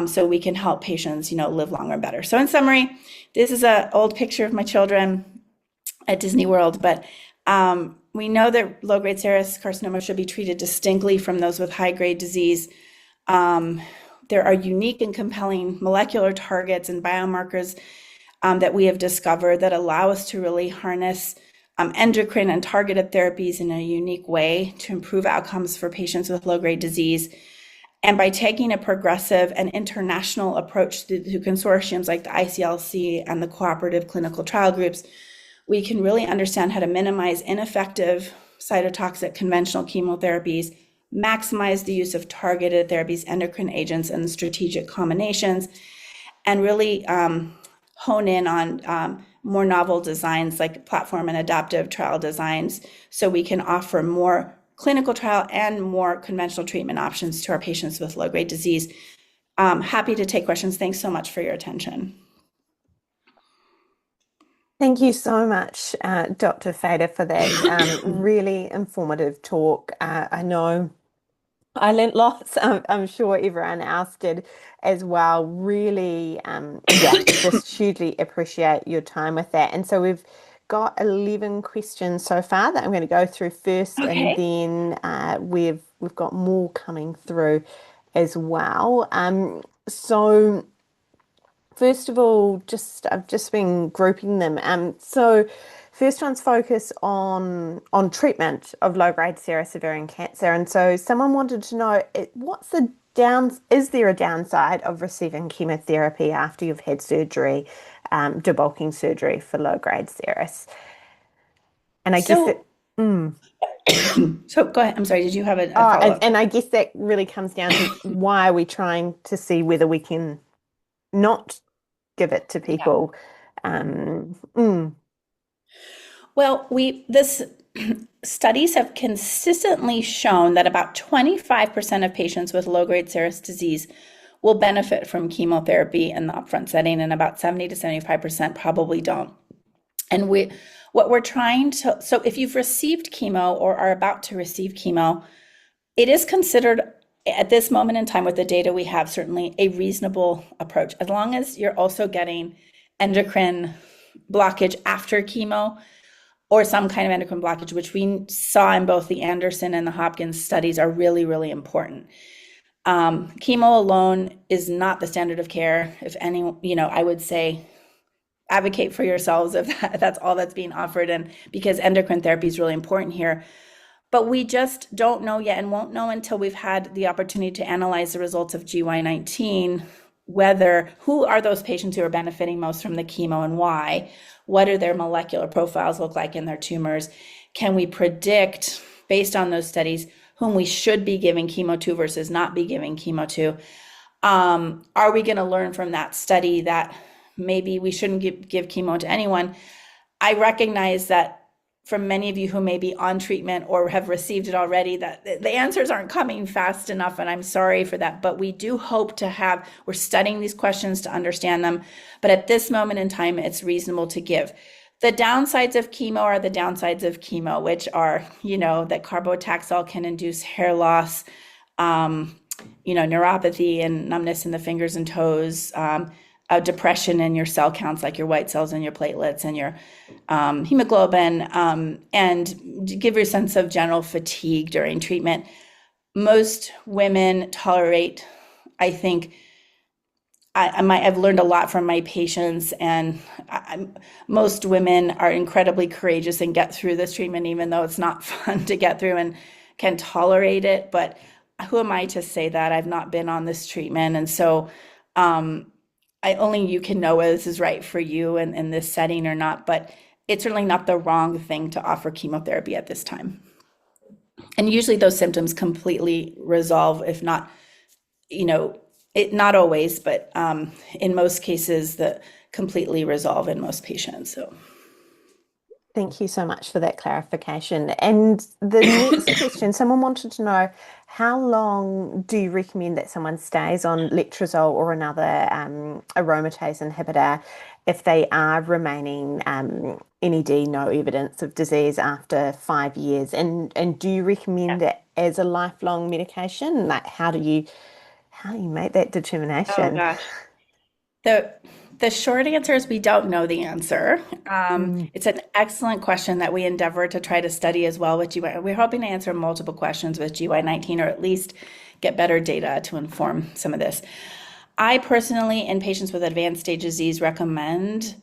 so we can help patients, live longer and better. So in summary, this is an old picture of my children at Disney World, but we know that low-grade serous carcinoma should be treated distinctly from those with high-grade disease. There are unique and compelling molecular targets and biomarkers that we have discovered that allow us to really harness endocrine and targeted therapies in a unique way to improve outcomes for patients with low-grade disease. And by taking a progressive and international approach to consortiums like the ICLC and the cooperative clinical trial groups, we can really understand how to minimize ineffective cytotoxic conventional chemotherapies, maximize the use of targeted therapies, endocrine agents, and strategic combinations, and really hone in on more novel designs like platform and adaptive trial designs, so we can offer more clinical trial and more conventional treatment options to our patients with low-grade disease. Happy to take questions. Thanks so much for your attention. Thank you so much, Dr. Fader, for that really informative talk. I know I learned lots. I'm sure everyone else did as well. Really, yeah, just hugely appreciate your time with that. And so we've got 11 questions so far that I'm going to go through first, and then we've got more coming through as well. So first of all, I've just been grouping them. So first one's focus on treatment of low-grade serous ovarian cancer. And so someone wanted to know, is there a downside of receiving chemotherapy after you've had surgery, debulking surgery for low-grade serous? And I guess So go ahead. I'm sorry. Did you have a follow-up? and I guess that really comes down to why are we trying to see whether we can not give it to people. Well, this studies have consistently shown that about 25% of patients with low-grade serous disease will benefit from chemotherapy in the upfront setting, and about 70 to 75% probably don't. And what we're trying to, so if you've received chemo or are about to receive chemo, it is considered at this moment in time with the data we have certainly a reasonable approach, as long as you're also getting endocrine blockage after chemo or some kind of endocrine blockage, which we saw in both the Anderson and the Hopkins studies are really, really important. Chemo alone is not the standard of care. If any, I would say advocate for yourselves if that's all that's being offered, and because endocrine therapy is really important here. But we just don't know yet, and won't know until we've had the opportunity to analyze the results of GY19, who are those patients who are benefiting most from the chemo and why? What do their molecular profiles look like in their tumors? Can we predict, based on those studies, whom we should be giving chemo to versus not be giving chemo to? Are we going to learn from that study that maybe we shouldn't give chemo to anyone? I recognize that for many of you who may be on treatment or have received it already, that the answers aren't coming fast enough, and I'm sorry for that. But we do hope we're studying these questions to understand them. But at this moment in time, it's reasonable to give. The downsides of chemo are the downsides of chemo, which are, that carbotaxol can induce hair loss, neuropathy and numbness in the fingers and toes, depression in your cell counts, like your white cells and your platelets and your hemoglobin, and give you a sense of general fatigue during treatment. Most women tolerate, I think, I've learned a lot from my patients, and most women are incredibly courageous and get through this treatment, even though it's not fun to get through, and can tolerate it. But who am I to say that? I've not been on this treatment. And so only you can know whether this is right for you in this setting or not, but it's certainly not the wrong thing to offer chemotherapy at this time. And usually those symptoms completely resolve, if not, not always, but in most cases, completely resolve in most patients. So. Thank you so much for that clarification. And the next question, someone wanted to know, How long do you recommend that someone stays on letrozole or another aromatase inhibitor if they are remaining NED, no evidence of disease after 5 years? And do you recommend it as a lifelong medication? Like how do you make that Oh determination? gosh. The the short answer is we don't know the answer. Mm. It's an excellent question that we endeavor to try to study as well with GY. We're hoping to answer multiple questions with GY19 or at least get better data to inform some of this. I personally, in patients with advanced stage disease, recommend,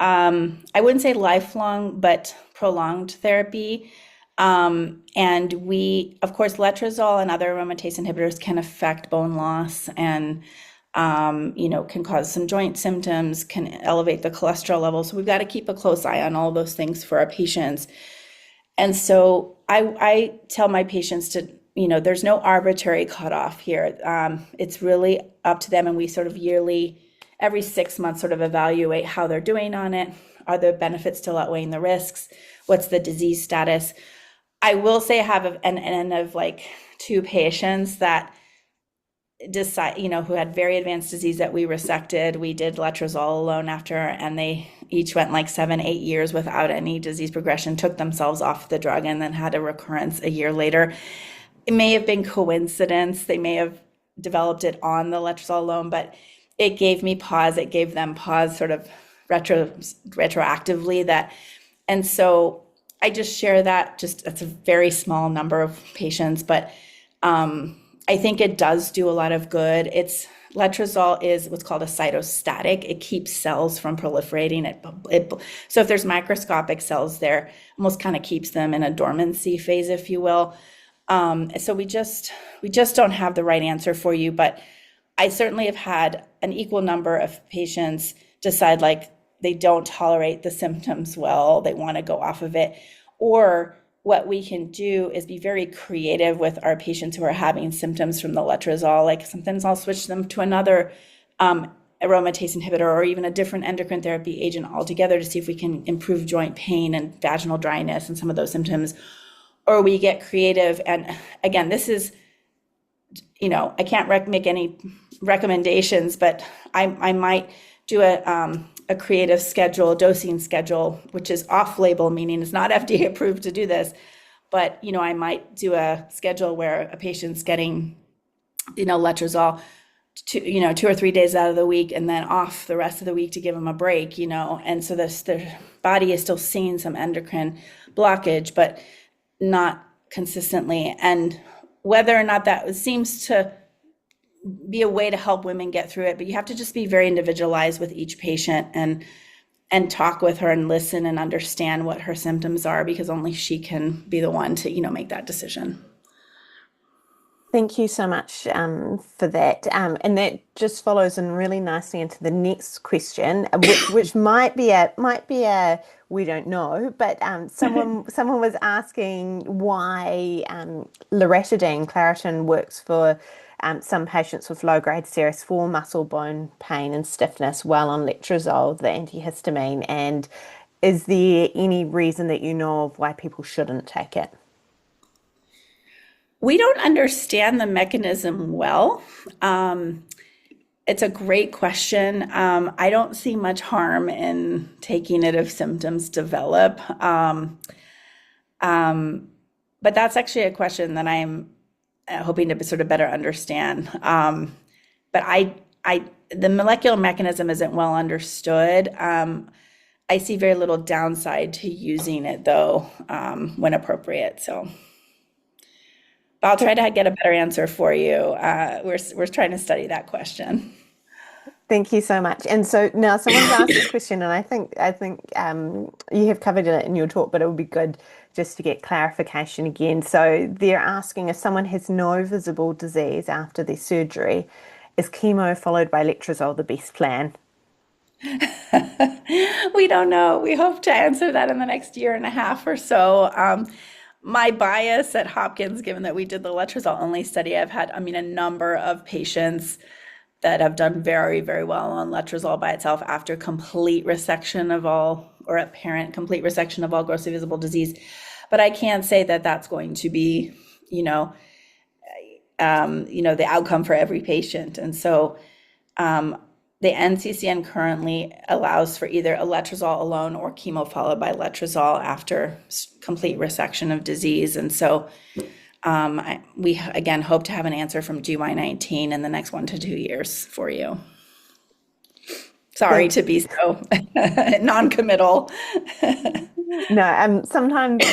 I wouldn't say lifelong, but prolonged therapy. And we, of course, letrozole and other aromatase inhibitors can affect bone loss and, can cause some joint symptoms, can elevate the cholesterol level. So we've got to keep a close eye on all those things for our patients. And so I tell my patients to, there's no arbitrary cutoff here. It's really up to them. And we sort of yearly, every 6 months, sort of evaluate how they're doing on it. Are the benefits still outweighing the risks? What's the disease status? I will say I have an N of like two patients that who had very advanced disease that we resected. We did letrozole alone after, and they each went like 7, 8 years without any disease progression, took themselves off the drug, and then had a recurrence a year later. It may have been coincidence. They may have developed it on the letrozole alone, but it gave me pause. It gave them pause sort of retroactively that. And so I just share that. Just that's a very small number of patients, but I think it does do a lot of good. Letrozole is what's called a cytostatic. It keeps cells from proliferating. So if there's microscopic cells there, almost kind of keeps them in a dormancy phase, if you will. So we just don't have the right answer for you, but I certainly have had an equal number of patients decide like they don't tolerate the symptoms well, they want to go off of it. Or what we can do is be very creative with our patients who are having symptoms from the letrozole. Like sometimes I'll switch them to another aromatase inhibitor or even a different endocrine therapy agent altogether to see if we can improve joint pain and vaginal dryness and some of those symptoms. Or we get creative. And again, this is, I can't make any recommendations, but I might do a creative schedule, dosing schedule, which is off-label, meaning it's not FDA approved to do this. But, I might do a schedule where a patient's getting, letrozole 2 or 3 days out of the week and then off the rest of the week to give them a break, and so their body is still seeing some endocrine blockage, but not consistently. And whether or not that seems to be a way to help women get through it, but you have to just be very individualized with each patient and talk with her and listen and understand what her symptoms are, because only she can be the one to, make that decision. Thank you so much for that. And that just follows in really nicely into the next question, which might be a we don't know, but someone was asking why loratadine, Claritin, works for some patients with low-grade CRS4 muscle bone pain and stiffness while on letrozole, the antihistamine. And is there any reason that you know of why people shouldn't take it? We don't understand the mechanism well. It's a great question. I don't see much harm in taking it if symptoms develop. But that's actually a question that I'm hoping to sort of better understand. But the molecular mechanism isn't well understood. I see very little downside to using it though, when appropriate. So, but I'll try to get a better answer for you. We're trying to study that question. Thank you so much. And so now someone's asked this question, and I think you have covered it in your talk, but it would be good just to get clarification again. So they're asking if someone has no visible disease after their surgery, is chemo followed by letrozole the best plan? We don't know. We hope to answer that in the next year and a half or so. My bias at Hopkins, given that we did the letrozole only study, I've had, a number of patients that have done very, very well on letrozole by itself after complete resection of all, or apparent complete resection of all grossly visible disease. But I can't say that that's going to be, the outcome for every patient. And so the NCCN currently allows for either letrozole alone or chemo followed by letrozole after complete resection of disease. And so we, again, hope to have an answer from GY19 in the next 1 to 2 years for you. Sorry Thank to be so non-committal. No, sometimes,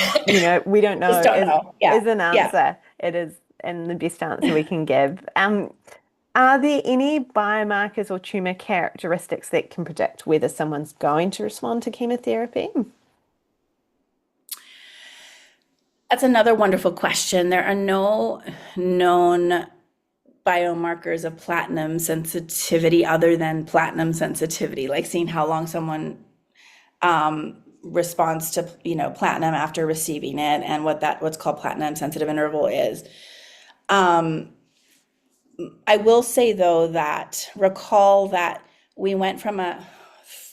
we don't know Just don't know. Yeah. is an Yeah. answer. It is, and the best answer we can give. Are there any biomarkers or tumor characteristics that can predict whether someone's going to respond to chemotherapy? That's another wonderful question. There are no known biomarkers of platinum sensitivity other than platinum sensitivity, like seeing how long someone responds to platinum after receiving it and what's called platinum sensitive interval is. I will say though that recall that we went from a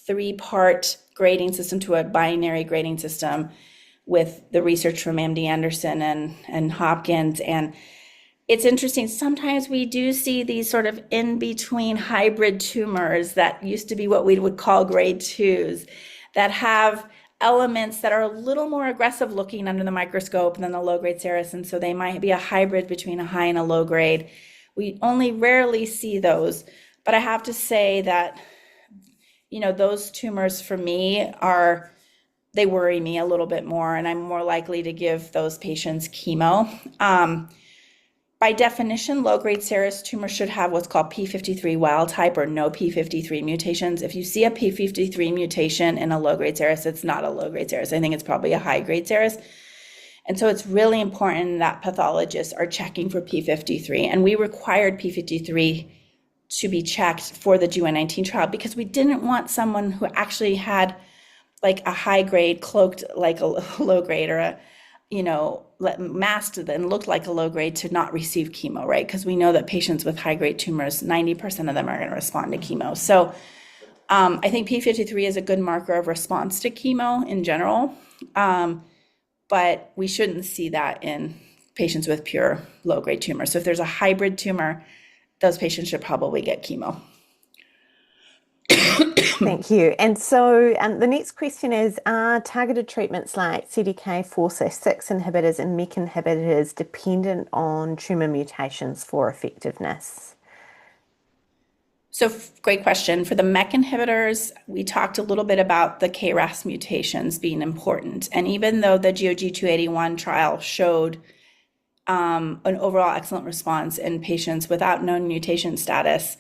3-part grading system to a binary grading system with the research from MD Anderson and Hopkins. And it's interesting, sometimes we do see these sort of in-between hybrid tumors that used to be what we would call grade 2s that have elements that are a little more aggressive looking under the microscope than the low-grade serous. And so they might be a hybrid between a high and a low grade. We only rarely see those, but I have to say that, those tumors for me they worry me a little bit more, and I'm more likely to give those patients chemo. By definition, low-grade serous tumor should have what's called P53 wild type or no P53 mutations. If you see a P53 mutation in a low-grade serous, it's not a low-grade serous. I think it's probably a high-grade serous. And so it's really important that pathologists are checking for P53. And we required P53 to be checked for the GY19 trial because we didn't want someone who actually had like a high grade cloaked like a low grade or a, masked and looked like a low grade to not receive chemo, right? Because we know that patients with high grade tumors, 90% of them are going to respond to chemo. So I think P53 is a good marker of response to chemo in general. But we shouldn't see that in patients with pure low-grade tumors. So if there's a hybrid tumor, those patients should probably get chemo. Thank you. And so the next question is, are targeted treatments like CDK4/6 inhibitors and MEK inhibitors dependent on tumor mutations for effectiveness? So great question. For the MEK inhibitors, we talked a little bit about the KRAS mutations being important. And even though the GOG 281 trial showed an overall excellent response in patients without known mutation status,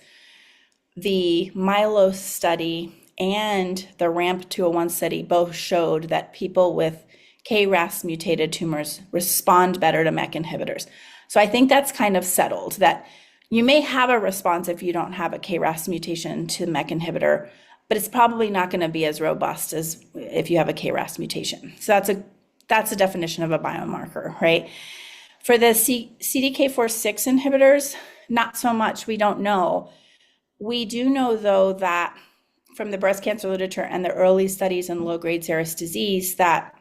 the MILO study and the RAMP 201 study both showed that people with KRAS mutated tumors respond better to MEK inhibitors. So I think that's kind of settled, that you may have a response if you don't have a KRAS mutation to MEK inhibitor, but it's probably not going to be as robust as if you have a KRAS mutation. So that's a definition of a biomarker, right? For the CDK4/6 inhibitors, not so much. We don't know. We do know, though, that from the breast cancer literature and the early studies in low-grade serous disease that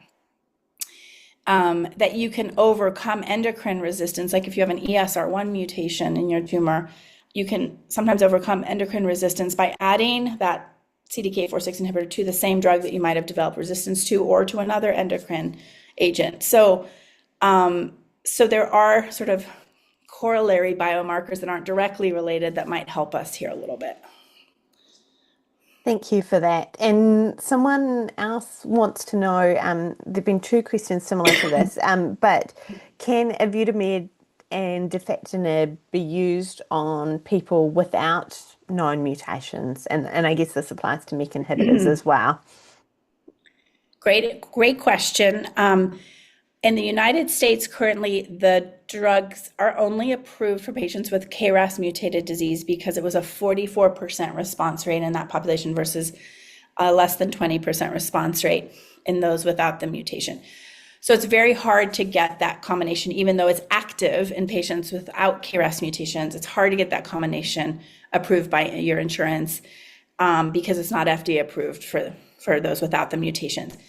you can overcome endocrine resistance. Like if you have an ESR1 mutation in your tumor, you can sometimes overcome endocrine resistance by adding that CDK4/6 inhibitor to the same drug that you might have developed resistance to or to another endocrine agent. So there are sort of corollary biomarkers that aren't directly related that might help us here a little bit. Thank you for that. And someone else wants to know, there've been 2 questions similar to this, but can avutometinib and defactinib be used on people without known mutations? And I guess this applies to MEK inhibitors as well. Great question. In the United States, currently, the drugs are only approved for patients with KRAS mutated disease because it was a 44% response rate in that population versus less than 20% response rate in those without the mutation. So it's very hard to get that combination, even though it's active in patients without KRAS mutations. It's hard to get that combination approved by your insurance because it's not FDA approved for those without the mutations.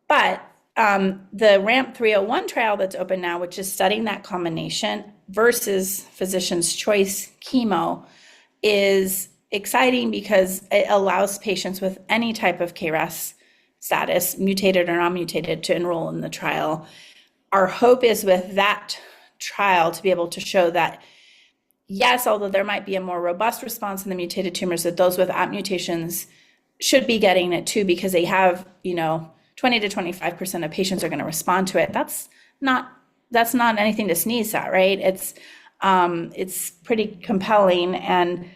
But the RAMP 301 trial that's open now, which is studying that combination, versus physician's choice chemo is exciting because it allows patients with any type of KRAS status, mutated or non-mutated, to enroll in the trial. Our hope is with that trial to be able to show that, yes, although there might be a more robust response in the mutated tumors, that those without mutations should be getting it too, because they have, 20 to 25% of patients are going to respond to it. That's not anything to sneeze at, right? It's pretty compelling, and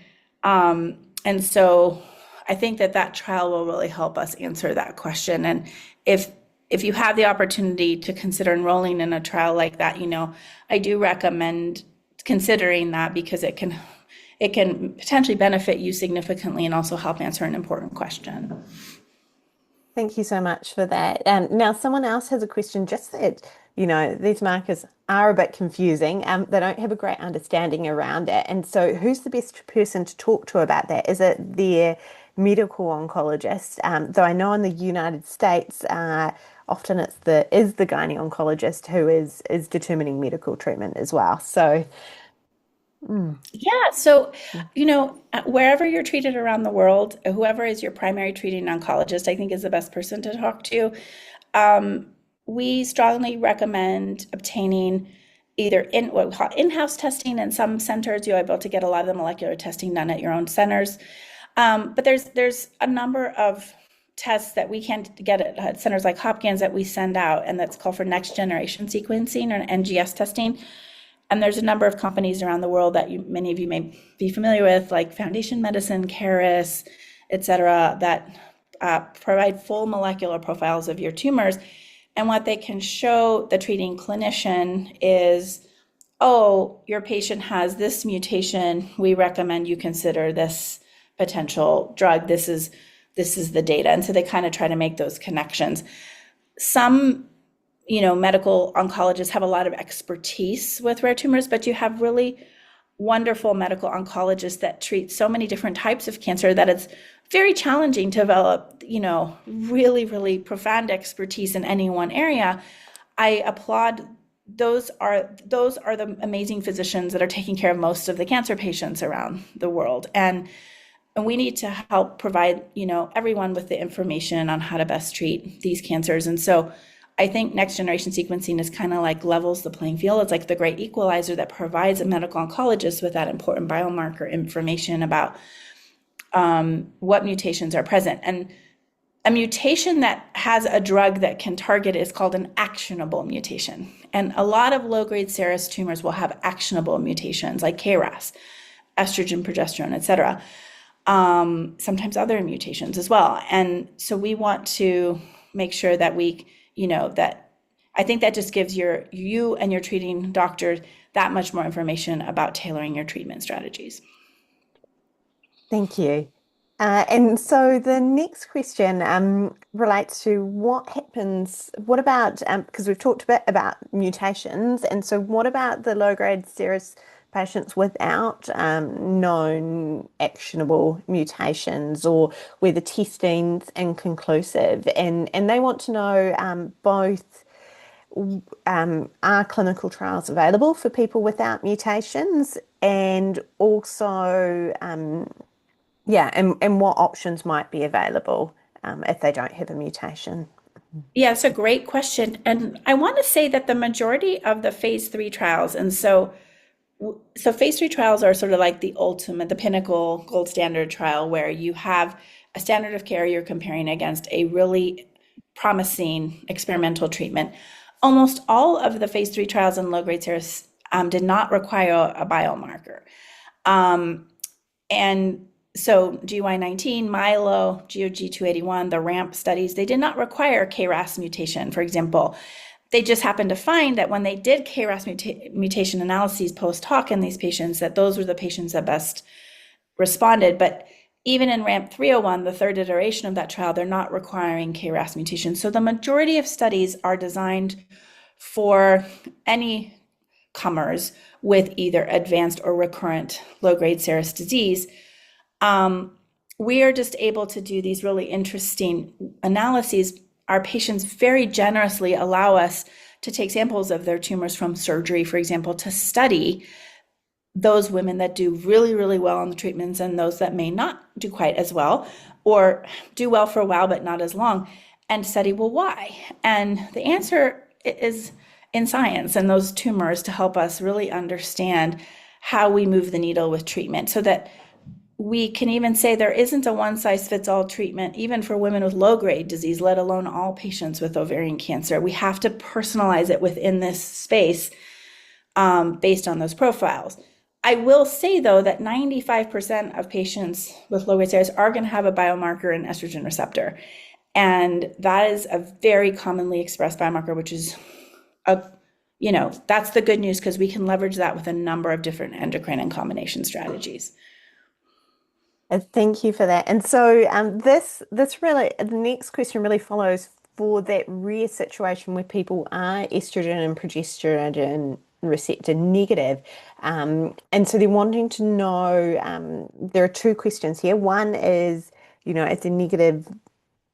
so I think that trial will really help us answer that question. And if you have the opportunity to consider enrolling in a trial like that, I do recommend considering that, because it can potentially benefit you significantly and also help answer an important question. Thank you so much for that. Now, someone else has a question just that, these markers are a bit confusing. They don't have a great understanding around it. And so who's the best person to talk to about that? Is it their medical oncologist? Though I know in the United States, often is the gynae oncologist who is determining medical treatment as well. So, Yeah, so, wherever you're treated around the world, whoever is your primary treating oncologist, I think is the best person to talk to. We strongly recommend obtaining either what we call in-house testing. In some centers, you're able to get a lot of the molecular testing done at your own centers. But there's a number of tests that we can get at centers like Hopkins that we send out, and that's called for next generation sequencing, or NGS testing. And there's a number of companies around the world that many of you may be familiar with, like Foundation Medicine, Caris, et cetera, that provide full molecular profiles of your tumors. And what they can show the treating clinician is, oh, your patient has this mutation. We recommend you consider this potential drug. This is the data. And so they kind of try to make those connections. Some medical oncologists have a lot of expertise with rare tumors, but you have really wonderful medical oncologists that treat so many different types of cancer that it's very challenging to develop, really, really profound expertise in any one area. I applaud those are the amazing physicians that are taking care of most of the cancer patients around the world. And we need to help provide, everyone with the information on how to best treat these cancers. And so I think next generation sequencing is kind of like levels the playing field. It's like the great equalizer that provides a medical oncologist with that important biomarker information about what mutations are present. And a mutation that has a drug that can target is called an actionable mutation. And a lot of low-grade serous tumors will have actionable mutations like KRAS, estrogen, progesterone, et cetera. Sometimes other mutations as well. And so we want to make sure that that I think that just gives you and your treating doctor that much more information about tailoring your treatment strategies. thank you. And so the next question relates to what about, because we've talked a bit about mutations, and so what about the low-grade serous patients without known actionable mutations, or where the testing's inconclusive, and they want to know both are clinical trials available for people without mutations, and also and what options might be available if they don't have a mutation. Yeah, it's a great question. And I want to say that the majority of the phase 3 trials, and so phase 3 trials are sort of like the ultimate, the pinnacle gold standard trial, where you have a standard of care you're comparing against a really promising experimental treatment. Almost all of the phase 3 trials in low-grade serous did not require a biomarker. And so GY19, Milo, GOG281, the RAMP studies, they did not require KRAS mutation, for example. They just happened to find that when they did KRAS mutation analyses post hoc in these patients, that those were the patients that best responded. But even in RAMP 301, the third iteration of that trial, they're not requiring KRAS mutation. So the majority of studies are designed for any comers with either advanced or recurrent low-grade serous disease. We are just able to do these really interesting analyses. Our patients very generously allow us to take samples of their tumors from surgery, for example, to study those women that do really, really well on the treatments and those that may not do quite as well or do well for a while but not as long, and study, well, why? And the answer is in science and those tumors to help us really understand how we move the needle with treatment so that we can even say there isn't a one size fits all treatment, even for women with low grade disease, let alone all patients with ovarian cancer. We have to personalize it within this space based on those profiles. I will say, though, that 95% of patients with low grade serous are going to have a biomarker in estrogen receptor. And that is a very commonly expressed biomarker, which is that's the good news because we can leverage that with a number of different endocrine and combination strategies. Thank you for that. And so this really, the next question really follows for that rare situation where people are estrogen and progesterone receptor negative. And so they're wanting to know, there are two questions here. One is, if they're negative,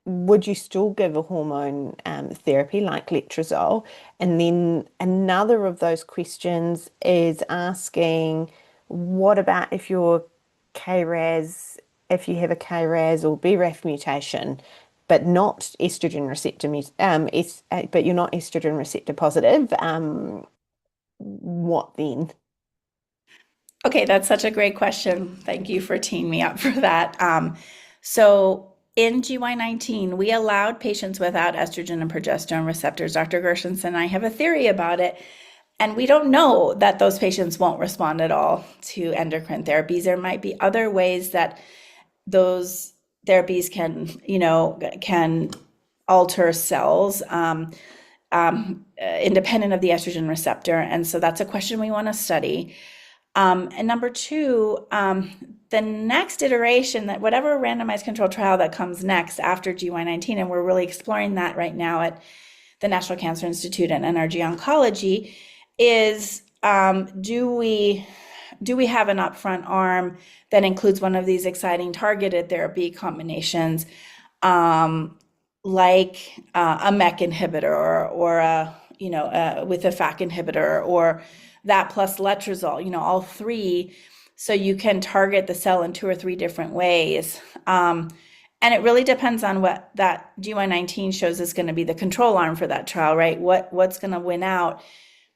would you still give a hormone therapy like letrozole? And then another of those questions is asking, what about if you're KRAS, if you have a KRAS or BRAF mutation, but not estrogen receptor, but you're not estrogen receptor positive, what then? Okay, that's such a great question. Thank you for teeing me up for that. So in GY19, we allowed patients without estrogen and progesterone receptors. Dr. Gershenson and I have a theory about it. And we don't know that those patients won't respond at all to endocrine therapies. There might be other ways that those therapies can alter cells independent of the estrogen receptor. And so that's a question we want to study. And number two, the next iteration, that whatever randomized control trial that comes next after GY19, and we're really exploring that right now at the National Cancer Institute and NRG Oncology, is do we have an upfront arm that includes one of these exciting targeted therapy combinations, like a MEK inhibitor or with a FAK inhibitor, or that plus letrozole, all three, so you can target the cell in 2 or 3 different ways. And it really depends on what that GY19 shows is going to be the control arm for that trial, right? What's going to win out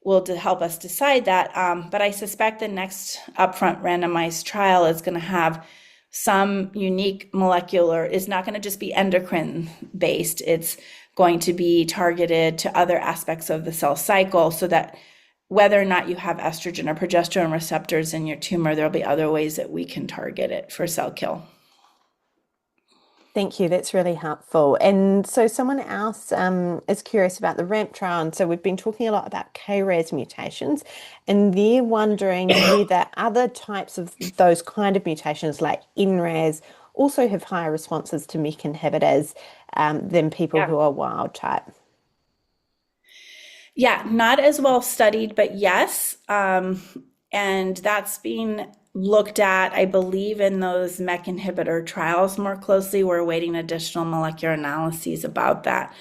will to help us decide that. But I suspect the next upfront randomized trial is going to have some unique molecular, it's not going to just be endocrine based. It's going to be targeted to other aspects of the cell cycle so that whether or not you have estrogen or progesterone receptors in your tumor, there'll be other ways that we can target it for cell kill. Thank you. That's really helpful. And so someone else is curious about the RAMP trial. And so we've been talking a lot about KRAS mutations, and they're wondering whether other types of those kind of mutations like NRAS also have higher responses to MEK inhibitors than people who are wild type. Yeah, not as well studied, but yes. And that's being looked at, I believe, in those MEK inhibitor trials more closely. We're awaiting additional molecular analyses about that.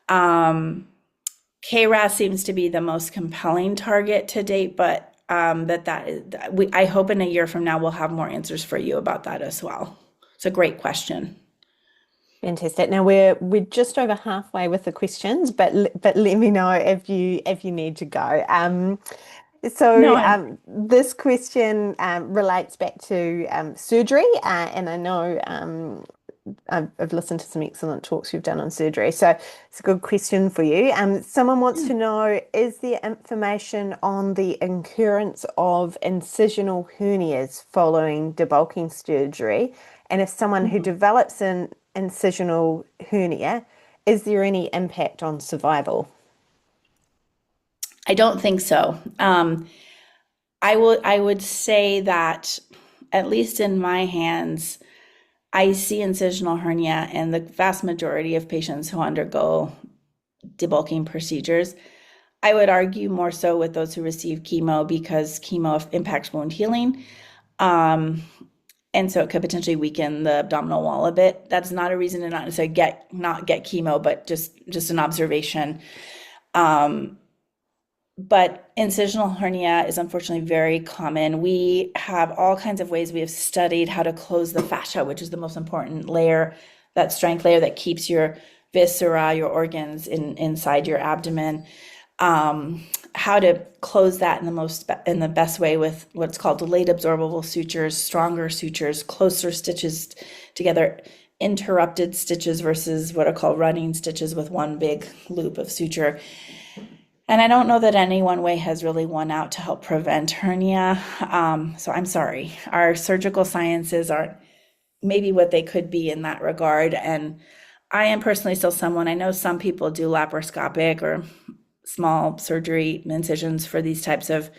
KRAS seems to be the most compelling target to date, but I hope in a year from now we'll have more answers for you about that as well. It's a great question. Fantastic. Now we're just over halfway with the questions, but let me know if you need to go. So this question relates back to surgery, and I know I've listened to some excellent talks you've done on surgery, so it's a good question for you. Someone wants to know, is there information on the occurrence of incisional hernias following debulking surgery? And if someone who develops an incisional hernia, is there any impact on survival? I don't think so. I would say that, at least in my hands, I see incisional hernia in the vast majority of patients who undergo debulking procedures. I would argue more so with those who receive chemo because chemo impacts wound healing. And so it could potentially weaken the abdominal wall a bit. That's not a reason to not necessarily not get chemo, but just an observation. But incisional hernia is unfortunately very common. We have all kinds of ways we have studied how to close the fascia, which is the most important layer, that strength layer that keeps your viscera, your organs inside your abdomen. How to close that in the best way with what's called delayed absorbable sutures, stronger sutures, closer stitches together, interrupted stitches versus what are called running stitches with one big loop of suture. And I don't know that any one way has really won out to help prevent hernia. So I'm sorry. Our surgical sciences aren't maybe what they could be in that regard. And I am personally still someone, I know some people do laparoscopic or small surgery incisions for these types of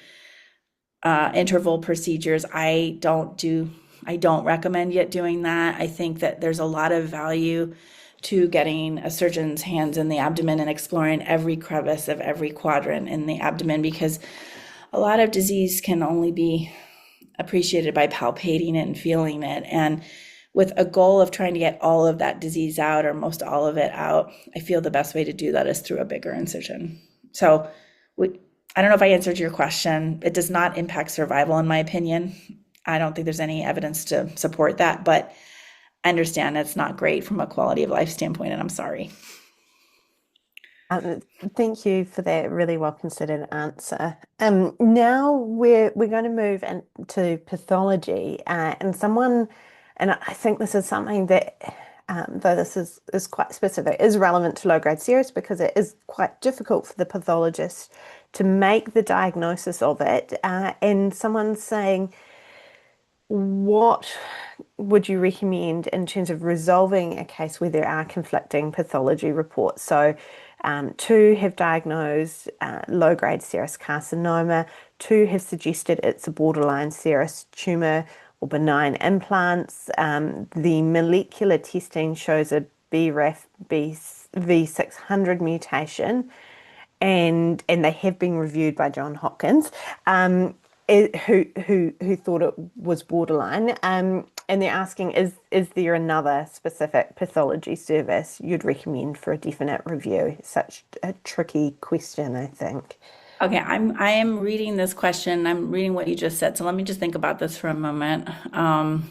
interval procedures. I don't recommend yet doing that. I think that there's a lot of value to getting a surgeon's hands in the abdomen and exploring every crevice of every quadrant in the abdomen, because a lot of disease can only be appreciated by palpating it and feeling it. And with a goal of trying to get all of that disease out or most all of it out, I feel the best way to do that is through a bigger incision. So I don't know if I answered your question. It does not impact survival, in my opinion. I don't think there's any evidence to support that, but I understand it's not great from a quality of life standpoint, and I'm sorry. Um, Thank you for that really well considered answer. Now we're going to move into pathology, and I think this is something that, though this is quite specific, is relevant to low-grade serous because it is quite difficult for the pathologist to make the diagnosis of it. And someone's saying, what would you recommend in terms of resolving a case where there are conflicting pathology reports? So, two have diagnosed low-grade serous carcinoma, two have suggested it's a borderline serous tumor or benign implants. The molecular testing shows a BRAF V600 mutation, and they have been reviewed by John Hopkins, who thought it was borderline. And they're asking, is there another specific pathology service you'd recommend for a definite review? Such a tricky question, I think. Okay, I am reading this question. I'm reading what you just said. So let me just think about this for a moment. Um,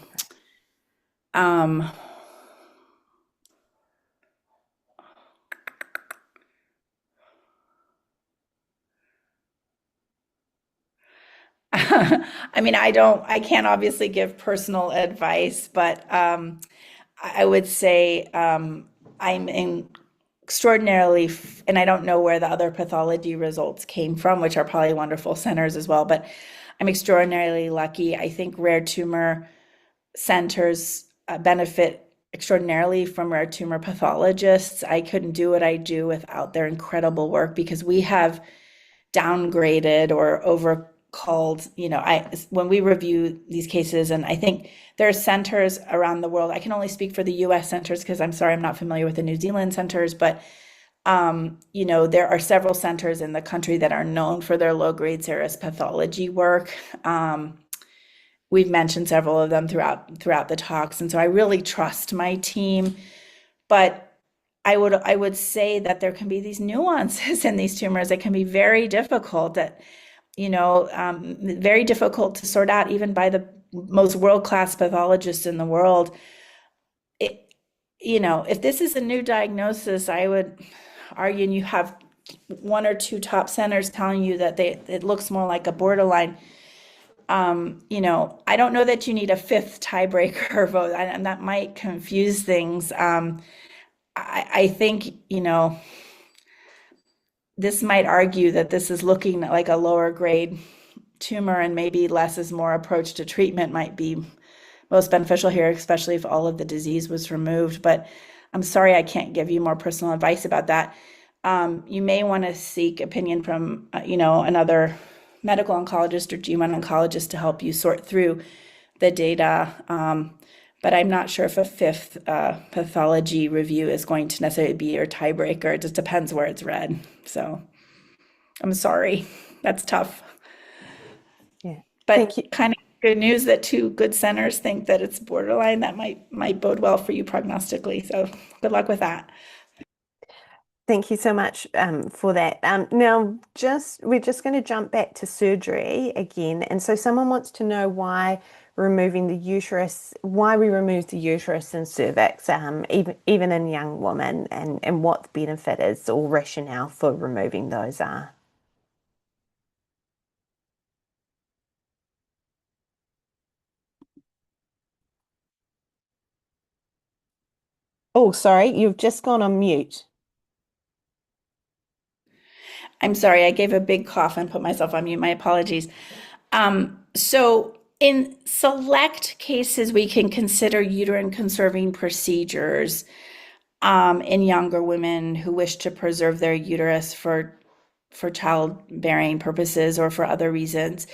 I mean, I can't obviously give personal advice, but I would say I'm in extraordinarily, and I don't know where the other pathology results came from, which are probably wonderful centers as well, but I'm extraordinarily lucky. I think rare tumor centers benefit extraordinarily from rare tumor pathologists. I couldn't do what I do without their incredible work because we have downgraded or overcalled, I when we review these cases, and I think there are centers around the world. I can only speak for the US centers because I'm sorry, I'm not familiar with the New Zealand centers, but there are several centers in the country that are known for their low-grade serous pathology work. We've mentioned several of them throughout the talks, and so I really trust my team. But I would say that there can be these nuances in these tumors that can be very difficult very difficult to sort out even by the most world-class pathologists in the world. It, if this is a new diagnosis, I would argue, and you have one or two top centers telling you that it looks more like a borderline. I don't know that you need a fifth tiebreaker vote, and that might confuse things. I think, this might argue that this is looking like a lower grade tumor, and maybe less is more approach to treatment might be most beneficial here, especially if all of the disease was removed. But I'm sorry, I can't give you more personal advice about that. You may want to seek opinion from, another medical oncologist or GYN oncologist to help you sort through the data. But I'm not sure if a fifth pathology review is going to necessarily be your tiebreaker. It just depends where it's read. So I'm sorry. That's tough. Yeah. Thank But you. kind of good news that two good centers think that it's borderline. That might bode well for you prognostically. So good luck with that. Thank you so much for that. Now, we're just going to jump back to surgery again. And so someone wants to know why we remove the uterus and cervix, even in young women, and what the benefit is or rationale for removing those are. Oh, sorry, you've just gone on mute. I'm sorry, I gave a big cough and put myself on mute. My apologies. So, in select cases, we can consider uterine conserving procedures in younger women who wish to preserve their uterus for childbearing purposes or for other reasons.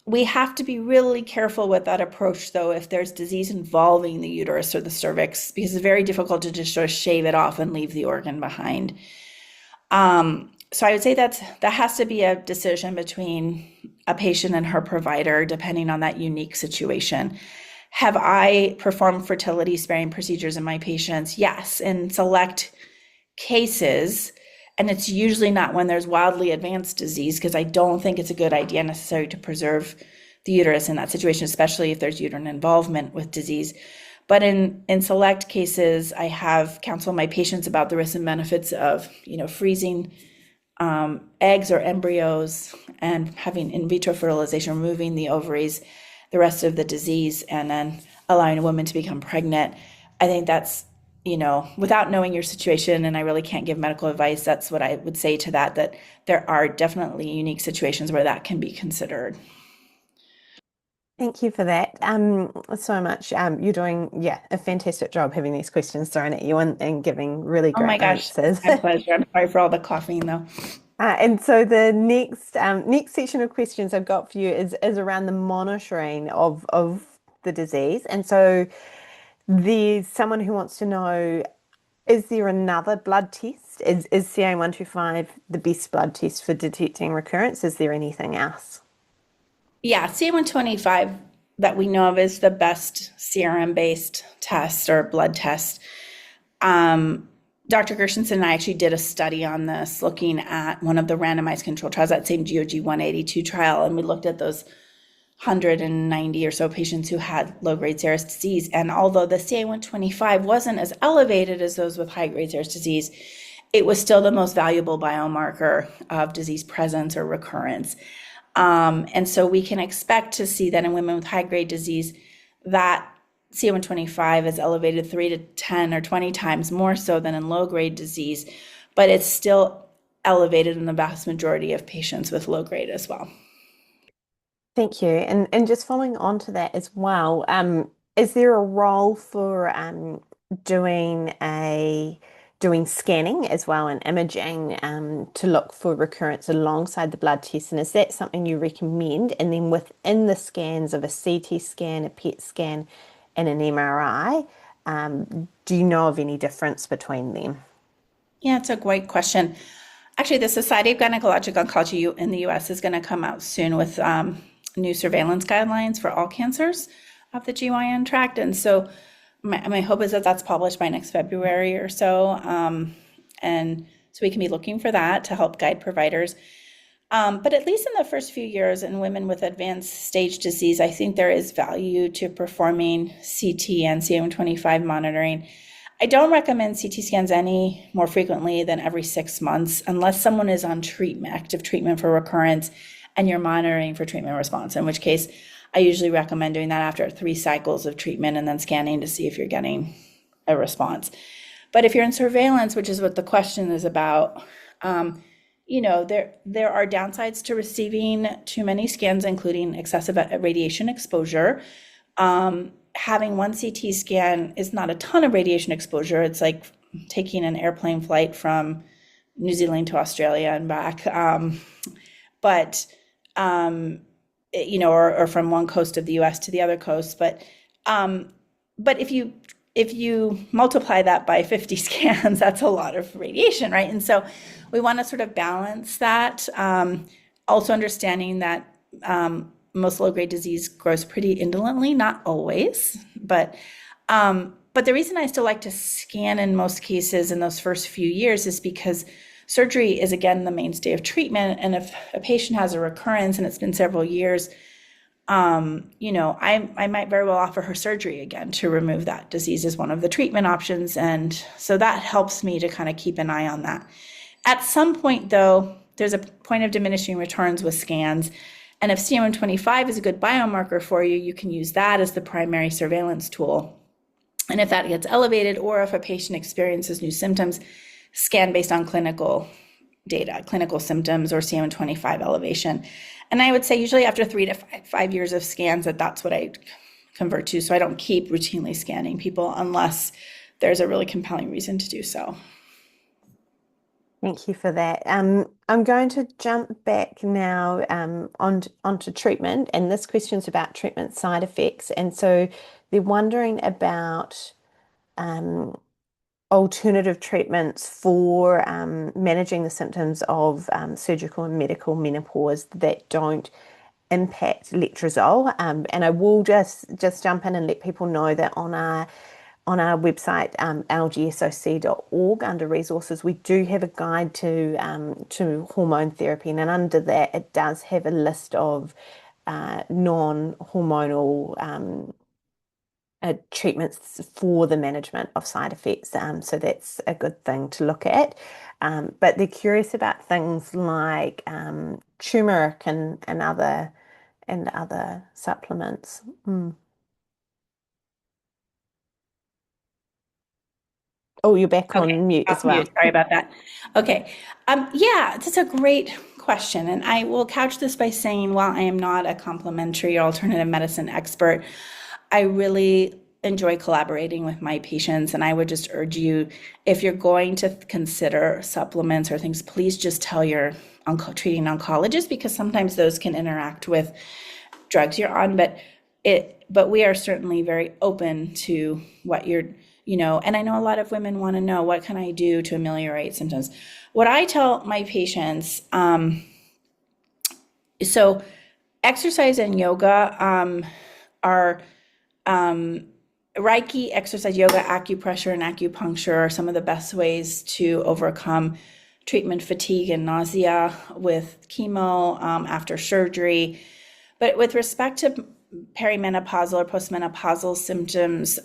We have to be really careful with that approach, though, if there's disease involving the uterus or the cervix, because it's very difficult to just sort of shave it off and leave the organ behind. So I would say that has to be a decision between a patient and her provider, depending on that unique situation. Have I performed fertility sparing procedures in my patients? Yes, in select cases. And it's usually not when there's wildly advanced disease, because I don't think it's a good idea necessarily to preserve the uterus in that situation, especially if there's uterine involvement with disease. But in select cases, I have counseled my patients about the risks and benefits of, freezing eggs or embryos and having in vitro fertilization, removing the ovaries, the rest of the disease, and then allowing a woman to become pregnant. I think that's, without knowing your situation, and I really can't give medical advice, that's what I would say to that there are definitely unique situations where that can be considered. Thank you for that so much. You're doing, yeah, a fantastic job having these questions thrown at you and giving really Oh my great gosh, answers. my pleasure. I'm sorry for all the coughing though. And so the next section of questions I've got for you is around the monitoring of the disease. And so there's someone who wants to know, is there another blood test? Is CA-125 the best blood test for detecting recurrence? Is there anything else? Yeah, CA-125 that we know of is the best CRM-based test or blood test. Dr. Gershenson and I actually did a study on this, looking at one of the randomized control trials, that same GOG 182 trial, and we looked at those 190 or so patients who had low-grade serous disease. And although the CA-125 wasn't as elevated as those with high-grade serous disease, it was still the most valuable biomarker of disease presence or recurrence. And so we can expect to see that in women with high-grade disease, that CA-125 is elevated 3 to 10 or 20 times more so than in low-grade disease, but it's still elevated in the vast majority of patients with low-grade as well. Thank you. And just following on to that as well, is there a role for doing a doing scanning as well and imaging to look for recurrence alongside the blood test? And is that something you recommend? And then within the scans of a CT scan, a PET scan, and an MRI, do you know of any difference between them? Yeah, it's a great question. Actually, the Society of Gynecologic Oncology in the US is going to come out soon with new surveillance guidelines for all cancers of the GYN tract. And so my hope is that that's published by next February or so. And so we can be looking for that to help guide providers. But at least in the first few years in women with advanced stage disease, I think there is value to performing CT and CA-125 monitoring. I don't recommend CT scans any more frequently than every 6 months unless someone is on treatment, active treatment for recurrence, and you're monitoring for treatment response, in which case I usually recommend doing that after 3 cycles of treatment and then scanning to see if you're getting a response. But if you're in surveillance, which is what the question is about, there are downsides to receiving too many scans, including excessive radiation exposure. Having one CT scan is not a ton of radiation exposure. It's like taking an airplane flight from New Zealand to Australia and back. But or from one coast of the U.S. to the other coast. But if you multiply that by 50 scans, that's a lot of radiation, right? And so we want to sort of balance that. Also understanding that most low-grade disease grows pretty indolently, not always, but But the reason I still like to scan in most cases in those first few years is because surgery is, again, the mainstay of treatment. And if a patient has a recurrence and it's been several years, I might very well offer her surgery again to remove that disease as one of the treatment options. And so that helps me to kind of keep an eye on that. At some point, though, there's a point of diminishing returns with scans. And if CM25 is a good biomarker for you, you can use that as the primary surveillance tool. And if that gets elevated, or if a patient experiences new symptoms, scan based on clinical data, clinical symptoms, or CM25 elevation. And I would say usually after 3 to 5 years of scans that's what I convert to. So I don't keep routinely scanning people unless there's a really compelling reason to do so. Thank you for that. I'm going to jump back now onto treatment, and this question's about treatment side effects. And so they're wondering about alternative treatments for managing the symptoms of surgical and medical menopause that don't impact letrozole. And I will just jump in and let people know that on our website, lgsoc.org, under resources, we do have a guide to hormone therapy, and under that, it does have a list of non-hormonal treatments for the management of side effects. So that's a good thing to look at. But they're curious about things like turmeric and other supplements. Oh, you're back Okay, on mute as off well. mute. Sorry about that. Okay. Yeah, that's a great question. And I will couch this by saying, while I am not a complementary or alternative medicine expert, I really enjoy collaborating with my patients. And I would just urge you, if you're going to consider supplements or things, please just tell your treating oncologist, because sometimes those can interact with drugs you're on. But we are certainly very open to what you're, and I know a lot of women want to know, what can I do to ameliorate symptoms? What I tell my patients, so exercise and yoga are Reiki, exercise, yoga, acupressure, and acupuncture are some of the best ways to overcome treatment fatigue and nausea with chemo after surgery. But with respect to perimenopausal or postmenopausal symptoms,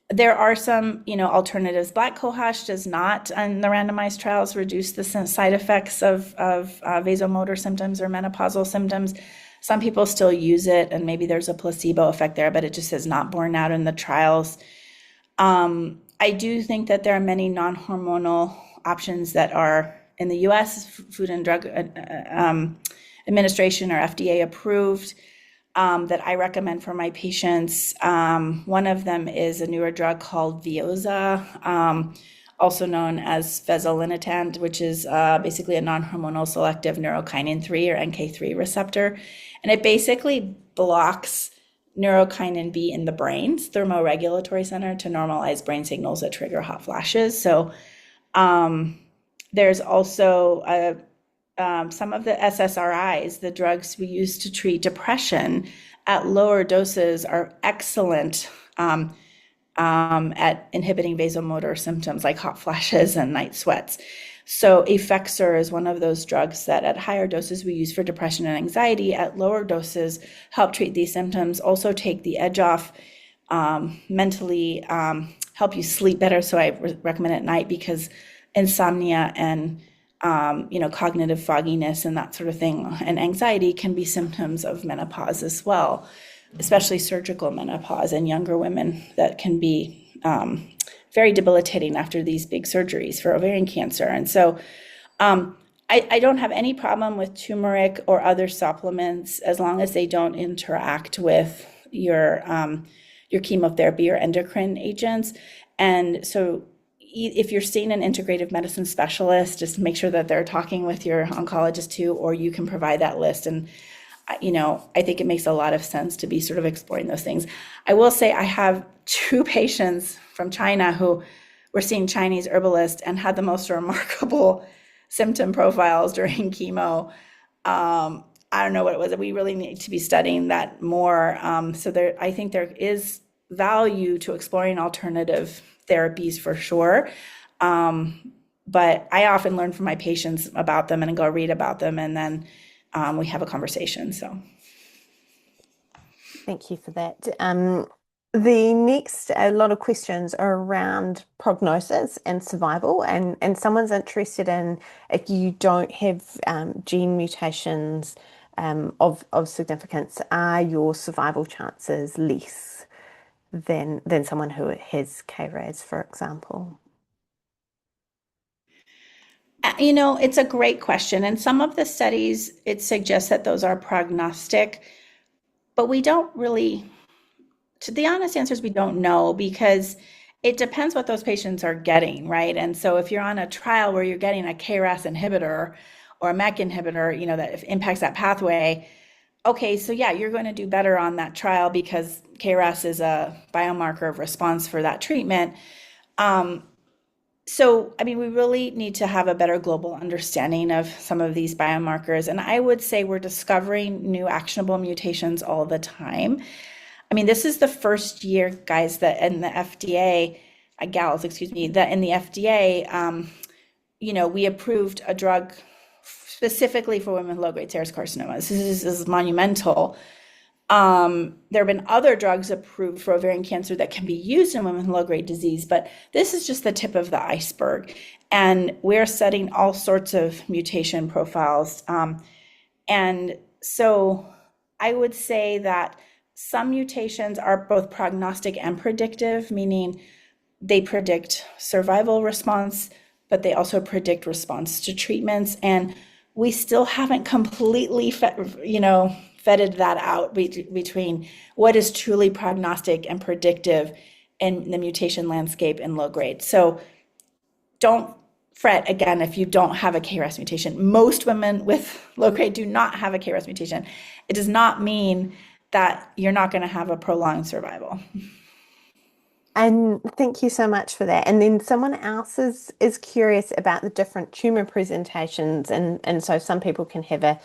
there are some, alternatives. Black cohosh does not, in the randomized trials, reduce the side effects of vasomotor symptoms or menopausal symptoms. Some people still use it, and maybe there's a placebo effect there, but it just is not borne out in the trials. I do think that there are many non-hormonal options that are in the U.S. Food and Drug Administration, or FDA approved, that I recommend for my patients. One of them is a newer drug called Veozah, also known as fezolinetant, which is basically a non-hormonal selective neurokinin 3 or NK3 receptor. And it basically blocks neurokinin B in the brain's thermoregulatory center to normalize brain signals that trigger hot flashes. So there's also some of the SSRIs, the drugs we use to treat depression, at lower doses are excellent at inhibiting vasomotor symptoms like hot flashes and night sweats. So Effexor is one of those drugs that at higher doses we use for depression and anxiety, at lower doses help treat these symptoms, also take the edge off mentally, help you sleep better. So I recommend at night, because insomnia and cognitive fogginess and that sort of thing, and anxiety can be symptoms of menopause as well, especially surgical menopause in younger women. That can be very debilitating after these big surgeries for ovarian cancer. And so I don't have any problem with turmeric or other supplements as long as they don't interact with your chemotherapy or endocrine agents. And so if you're seeing an integrative medicine specialist, just make sure that they're talking with your oncologist too, or you can provide that list. And, I think it makes a lot of sense to be sort of exploring those things. I will say I have 2 patients from China who were seeing Chinese herbalists and had the most remarkable symptom profiles during chemo. I don't know what it was. We really need to be studying that more. So I think there is value to exploring alternative therapies for sure. But I often learn from my patients about them and go read about them, and then we have a conversation. So, Thank you for that. The next, a lot of questions are around prognosis and survival, and someone's interested in if you don't have gene mutations of significance, are your survival chances less than someone who has KRAS, for example? it's a great question. And some of the studies, it suggests that those are prognostic, but we don't really, to the honest answer is we don't know because it depends what those patients are getting, right? And so if you're on a trial where you're getting a KRAS inhibitor or a MEK inhibitor, that impacts that pathway, okay, so yeah, you're going to do better on that trial because KRAS is a biomarker of response for that treatment. So, I mean, we really need to have a better global understanding of some of these biomarkers. And I would say we're discovering new actionable mutations all the time. I mean, this is the first year, guys, that in the FDA, gals, excuse me, that in the FDA, we approved a drug specifically for women with low-grade serous carcinoma. This is monumental. There have been other drugs approved for ovarian cancer that can be used in women with low-grade disease, but this is just the tip of the iceberg. And we're studying all sorts of mutation profiles. And so I would say that some mutations are both prognostic and predictive, meaning they predict survival response, but they also predict response to treatments. And we still haven't completely, vetted that out between what is truly prognostic and predictive in the mutation landscape in low grade. So don't fret again if you don't have a KRAS mutation. Most women with low grade do not have a KRAS mutation. It does not mean that you're not going to have a prolonged survival. And thank you so much for that. And then someone else is curious about the different tumor presentations, and so some people can have a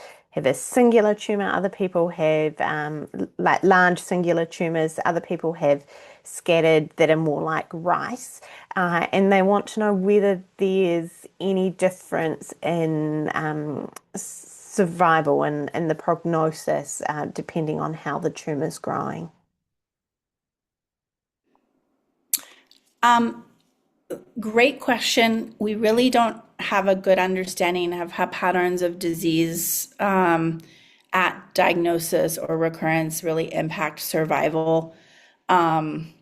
singular tumor, other people have like large singular tumors, other people have scattered that are more like rice, and they want to know whether there's any difference in survival and the prognosis depending on how the tumor's growing. Um, Great question. We really don't have a good understanding of how patterns of disease at diagnosis or recurrence really impact survival. Um,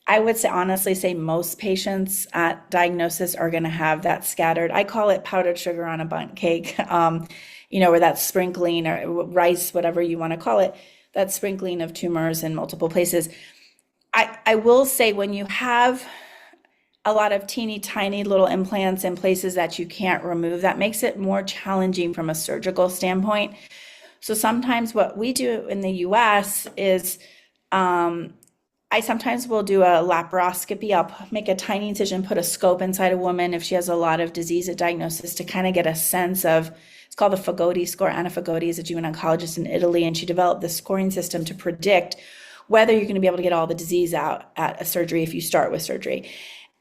I would say honestly say most patients at diagnosis are going to have that scattered. I call it powdered sugar on a bundt cake, where that sprinkling or rice, whatever you want to call it, that sprinkling of tumors in multiple places. I will say when you have a lot of teeny tiny little implants in places that you can't remove, that makes it more challenging from a surgical standpoint. So sometimes what we do in the US is I sometimes will do a laparoscopy. I'll make a tiny incision, put a scope inside a woman if she has a lot of disease at diagnosis to kind of get a sense of, it's called the Fagoti score. Anna Fagoti is a Jew oncologist in Italy, and she developed this scoring system to predict whether you're going to be able to get all the disease out at a surgery if you start with surgery.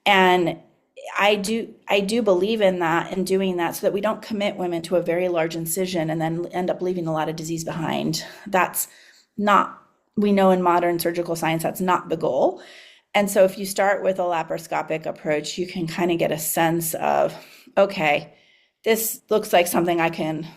And I do believe in that and doing that so that we don't commit women to a very large incision and then end up leaving a lot of disease behind. That's not, we know in modern surgical science, that's not the goal. And so if you start with a laparoscopic approach, you can kind of get a sense of, okay, this looks like something I can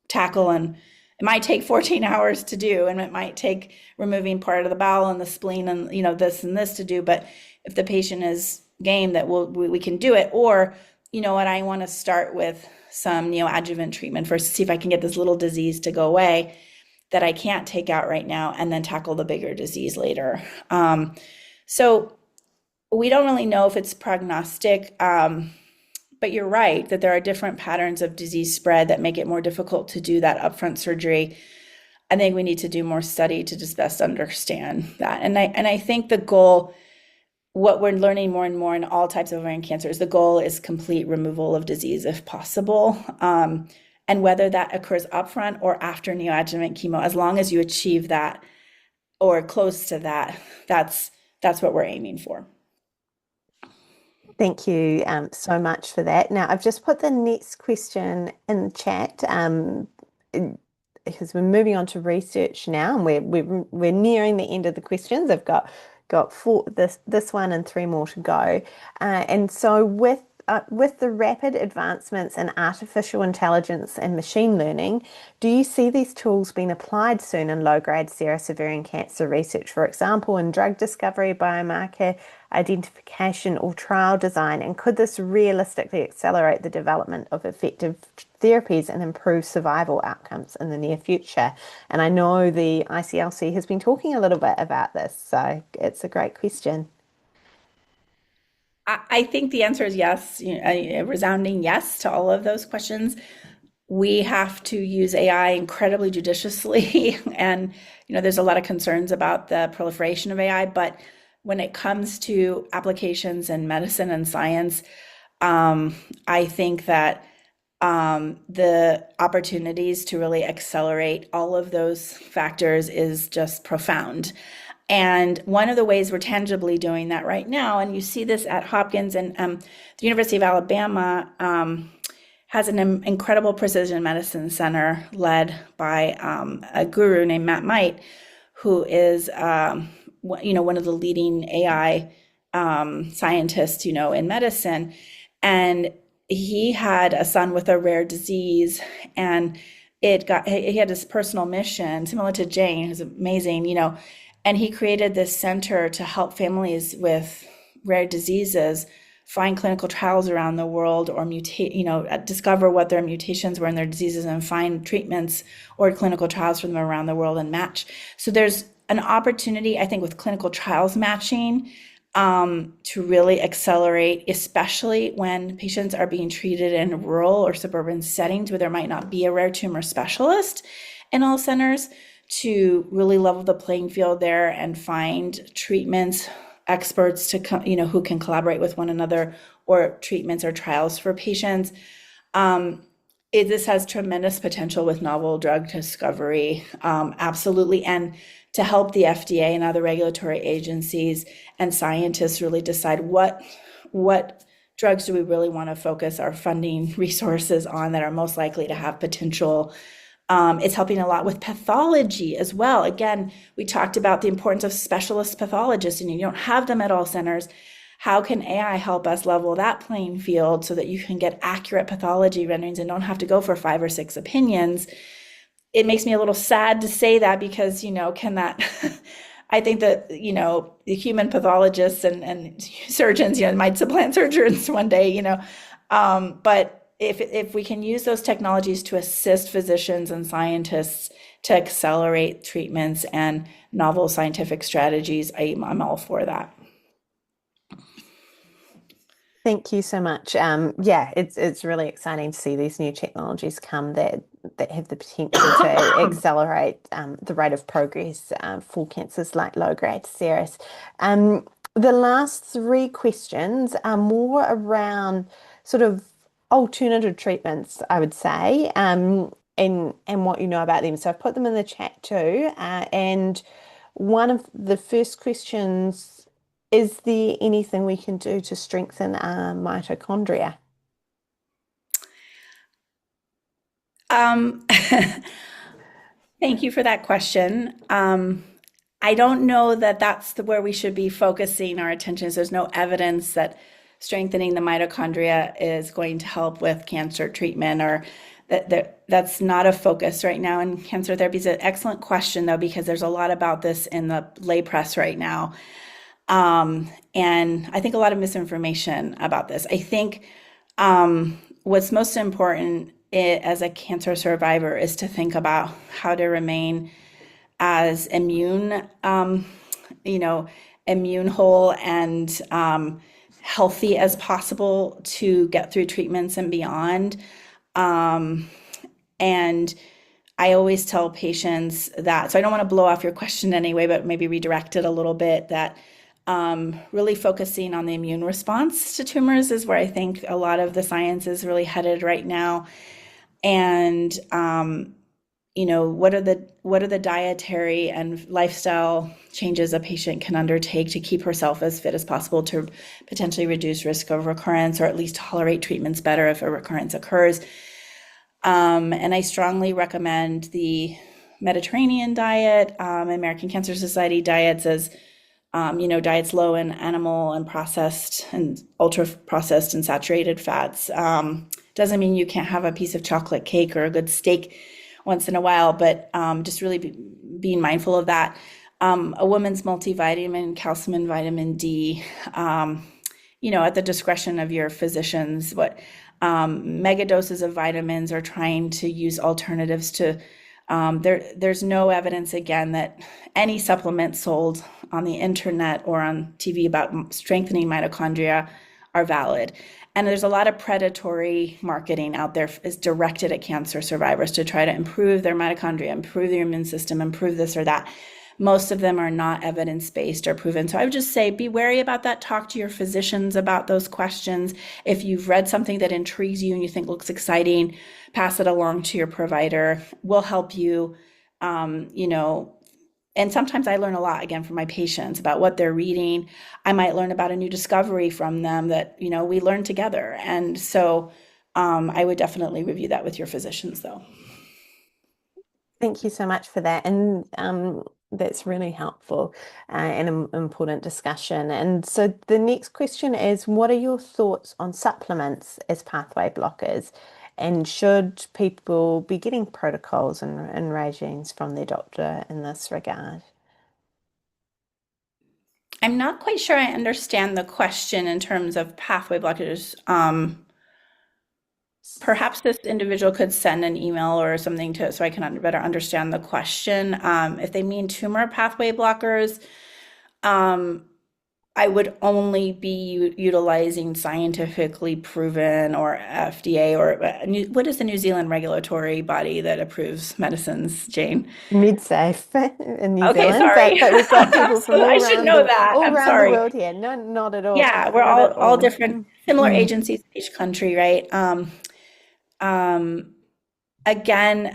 tackle, and it might take 14 hours to do, and it might take removing part of the bowel and the spleen and this and this to do. But if the patient is game, that we can do it. Or what, I want to start with some neoadjuvant treatment first to see if I can get this little disease to go away that I can't take out right now, and then tackle the bigger disease later. So we don't really know if it's prognostic, but you're right that there are different patterns of disease spread that make it more difficult to do that upfront surgery. I think we need to do more study to just best understand that. And I think the goal, what we're learning more and more in all types of ovarian cancers, the goal is complete removal of disease if possible. And whether that occurs upfront or after neoadjuvant chemo, as long as you achieve that or close to that, that's that's what we're aiming for. Thank you so much for that. Now, I've just put the next question in the chat because we're moving on to research now, and we're nearing the end of the questions. I've got four this one and three more to go, and so with the rapid advancements in artificial intelligence and machine learning, do you see these tools being applied soon in low-grade serous ovarian cancer research, for example, in drug discovery, biomarker identification, or trial design? And could this realistically accelerate the development of effective therapies and improve survival outcomes in the near future? And I know the ICLC has been talking a little bit about this, so it's a great question. I think the answer is yes, a resounding yes to all of those questions. We have to use AI incredibly judiciously. And, there's a lot of concerns about the proliferation of AI, but when it comes to applications in medicine and science, I think that the opportunities to really accelerate all of those factors is just profound. And one of the ways we're tangibly doing that right now, and you see this at Hopkins and the University of Alabama, has an incredible precision medicine center led by a guru named Matt Might, who is one of the leading AI scientists, in medicine. And he had a son with a rare disease, and he had this personal mission similar to Jane, who's amazing, and he created this center to help families with rare diseases find clinical trials around the world, or discover what their mutations were in their diseases and find treatments or clinical trials for them around the world and match. So there's an opportunity, I think, with clinical trials matching to really accelerate, especially when patients are being treated in rural or suburban settings where there might not be a rare tumor specialist in all centers, to really level the playing field there and find treatments experts who can collaborate with one another, or treatments or trials for patients. This has tremendous potential with novel drug discovery, absolutely, and to help the FDA and other regulatory agencies and scientists really decide what drugs do we really want to focus our funding resources on that are most likely to have potential. It's helping a lot with pathology as well. Again, we talked about the importance of specialist pathologists, and you don't have them at all centers. How can AI help us level that playing field so that you can get accurate pathology renderings and don't have to go for 5 or 6 opinions? It makes me a little sad to say that, because, I think that, the human pathologists and surgeons, might supplant surgeons one day, but if we can use those technologies to assist physicians and scientists to accelerate treatments and novel scientific strategies, I'm all for that. Thank you so much. Yeah, it's really exciting to see these new technologies come that have the potential to accelerate the rate of progress for cancers like low-grade serous. The last three questions are more around sort of alternative treatments, I would say, and what you know about them. So I've put them in the chat too. And one of the first questions, is there anything we can do to strengthen our mitochondria? Thank you for that question. I don't know that that's where we should be focusing our attention. There's no evidence that strengthening the mitochondria is going to help with cancer treatment, or that's not a focus right now in cancer therapy. It's an excellent question, though, because there's a lot about this in the lay press right now. And I think a lot of misinformation about this. I think what's most important as a cancer survivor is to think about how to remain as immune whole and healthy as possible to get through treatments and beyond. And I always tell patients that, so I don't want to blow off your question anyway, but maybe redirect it a little bit, that really focusing on the immune response to tumors is where I think a lot of the science is really headed right now. And what are the dietary and lifestyle changes a patient can undertake to keep herself as fit as possible to potentially reduce risk of recurrence or at least tolerate treatments better if a recurrence occurs. And I strongly recommend the Mediterranean diet, American Cancer Society diets as diets low in animal and processed and ultra processed and saturated fats. Doesn't mean you can't have a piece of chocolate cake or a good steak once in a while, but just really being mindful of that. A woman's multivitamin, calcium and vitamin D, at the discretion of your physicians. What mega doses of vitamins are trying to use alternatives to. There's no evidence, again, that any supplements sold on the internet or on TV about strengthening mitochondria are valid. And there's a lot of predatory marketing out there is directed at cancer survivors to try to improve their mitochondria, improve their immune system, improve this or that. Most of them are not evidence-based or proven. So I would just say be wary about that. Talk to your physicians about those questions. If you've read something that intrigues you and you think looks exciting, pass it along to your provider. We'll help you, and sometimes I learn a lot again from my patients about what they're reading. I might learn about a new discovery from them that, we learn together. And so I would definitely review that with your physicians though. Thank you so much for that. And that's really helpful and an important discussion. And so the next question is, what are your thoughts on supplements as pathway blockers? And should people be getting protocols and regimes from their doctor in this regard? I'm not quite sure I understand the question in terms of pathway blockers. Perhaps this individual could send an email or something to so I can better understand the question. If they mean tumor pathway blockers, I would only be utilizing scientifically proven or FDA or what is the New Zealand regulatory body that approves medicines, Jane? MedSafe in New Okay, Zealand, sorry. but we've got people from I should know that. all I'm around the sorry. world here. No, not at all. Yeah, we're Not all at all all. different, similar Mm. agencies in each country, right? Um, Again,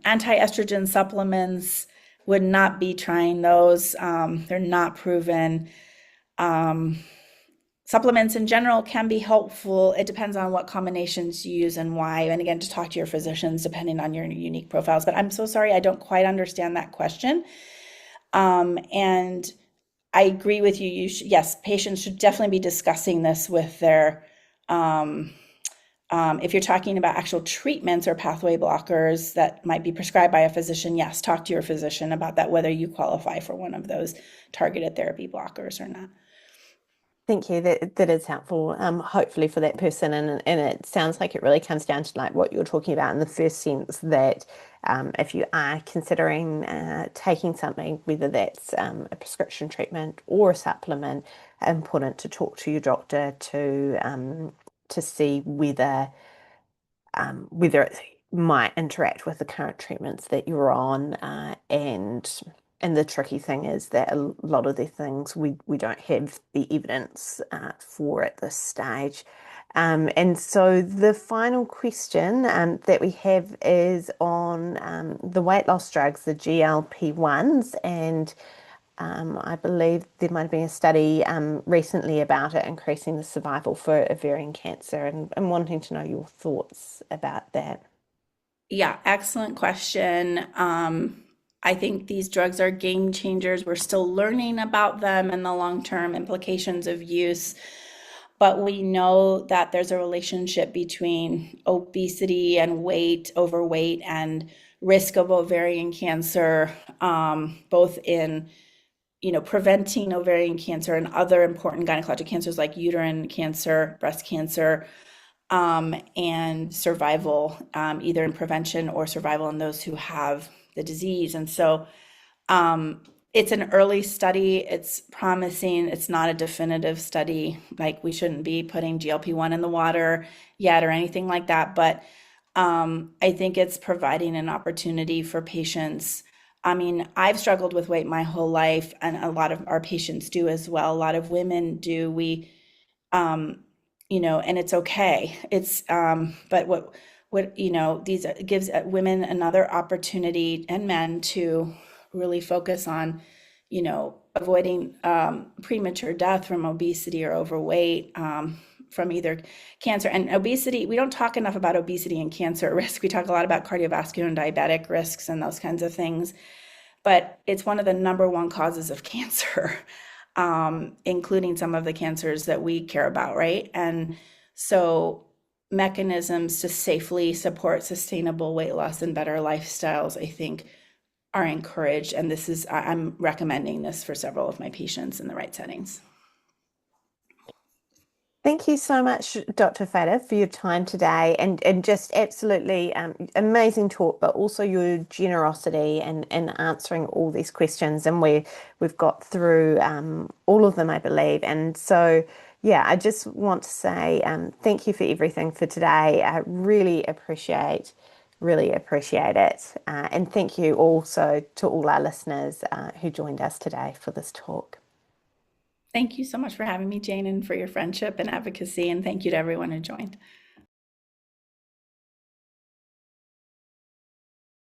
anti-estrogen supplements would not be trying those. They're not proven. Um, Supplements in general can be helpful. It depends on what combinations you use and why. And again, to talk to your physicians depending on your unique profiles. But I'm so sorry, I don't quite understand that question. And I agree with you. Yes, patients should definitely be discussing this with their um, if you're talking about actual treatments or pathway blockers that might be prescribed by a physician, yes, talk to your physician about that, whether you qualify for one of those targeted therapy blockers or not. Thank you. That is helpful, hopefully for that person. And it sounds like it really comes down to like what you're talking about in the first sense that if you are considering taking something, whether that's a prescription treatment or a supplement, important to talk to your doctor to see whether it might interact with the current treatments that you're on. And the tricky thing is that a lot of the things we don't have the evidence for at this stage. And so the final question that we have is on the weight loss drugs, the GLP-1s, and I believe there might have been a study recently about it increasing the survival for ovarian cancer, and wanting to know your thoughts about that. Yeah, excellent question. I think these drugs are game changers. We're still learning about them and the long-term implications of use, but we know that there's a relationship between obesity and weight, overweight, and risk of ovarian cancer, both in preventing ovarian cancer and other important gynecologic cancers like uterine cancer, breast cancer, and survival, either in prevention or survival in those who have the disease. And so it's an early study. It's promising. It's not a definitive study. Like we shouldn't be putting GLP-1 in the water yet or anything like that. But I think it's providing an opportunity for patients. I mean, I've struggled with weight my whole life, and a lot of our patients do as well. A lot of women do. Um, and it's okay. But what, these gives women another opportunity, and men, to really focus on, avoiding premature death from obesity or overweight, from either cancer and obesity. We don't talk enough about obesity and cancer risk. We talk a lot about cardiovascular and diabetic risks and those kinds of things, but it's one of the number one causes of cancer, including some of the cancers that we care about, right? And so mechanisms to safely support sustainable weight loss and better lifestyles, I think, are encouraged. And I'm recommending this for several of my patients in the right settings. Thank you so much, Dr. Fada, for your time today and just absolutely amazing talk, but also your generosity and answering all these questions. And we've got through all of them, I believe. And so, yeah, I just want to say thank you for everything for today. I really appreciate it. And thank you also to all our listeners who joined us today for this talk. Thank you so much for having me, Jane, and for your friendship and advocacy. And thank you to everyone who joined.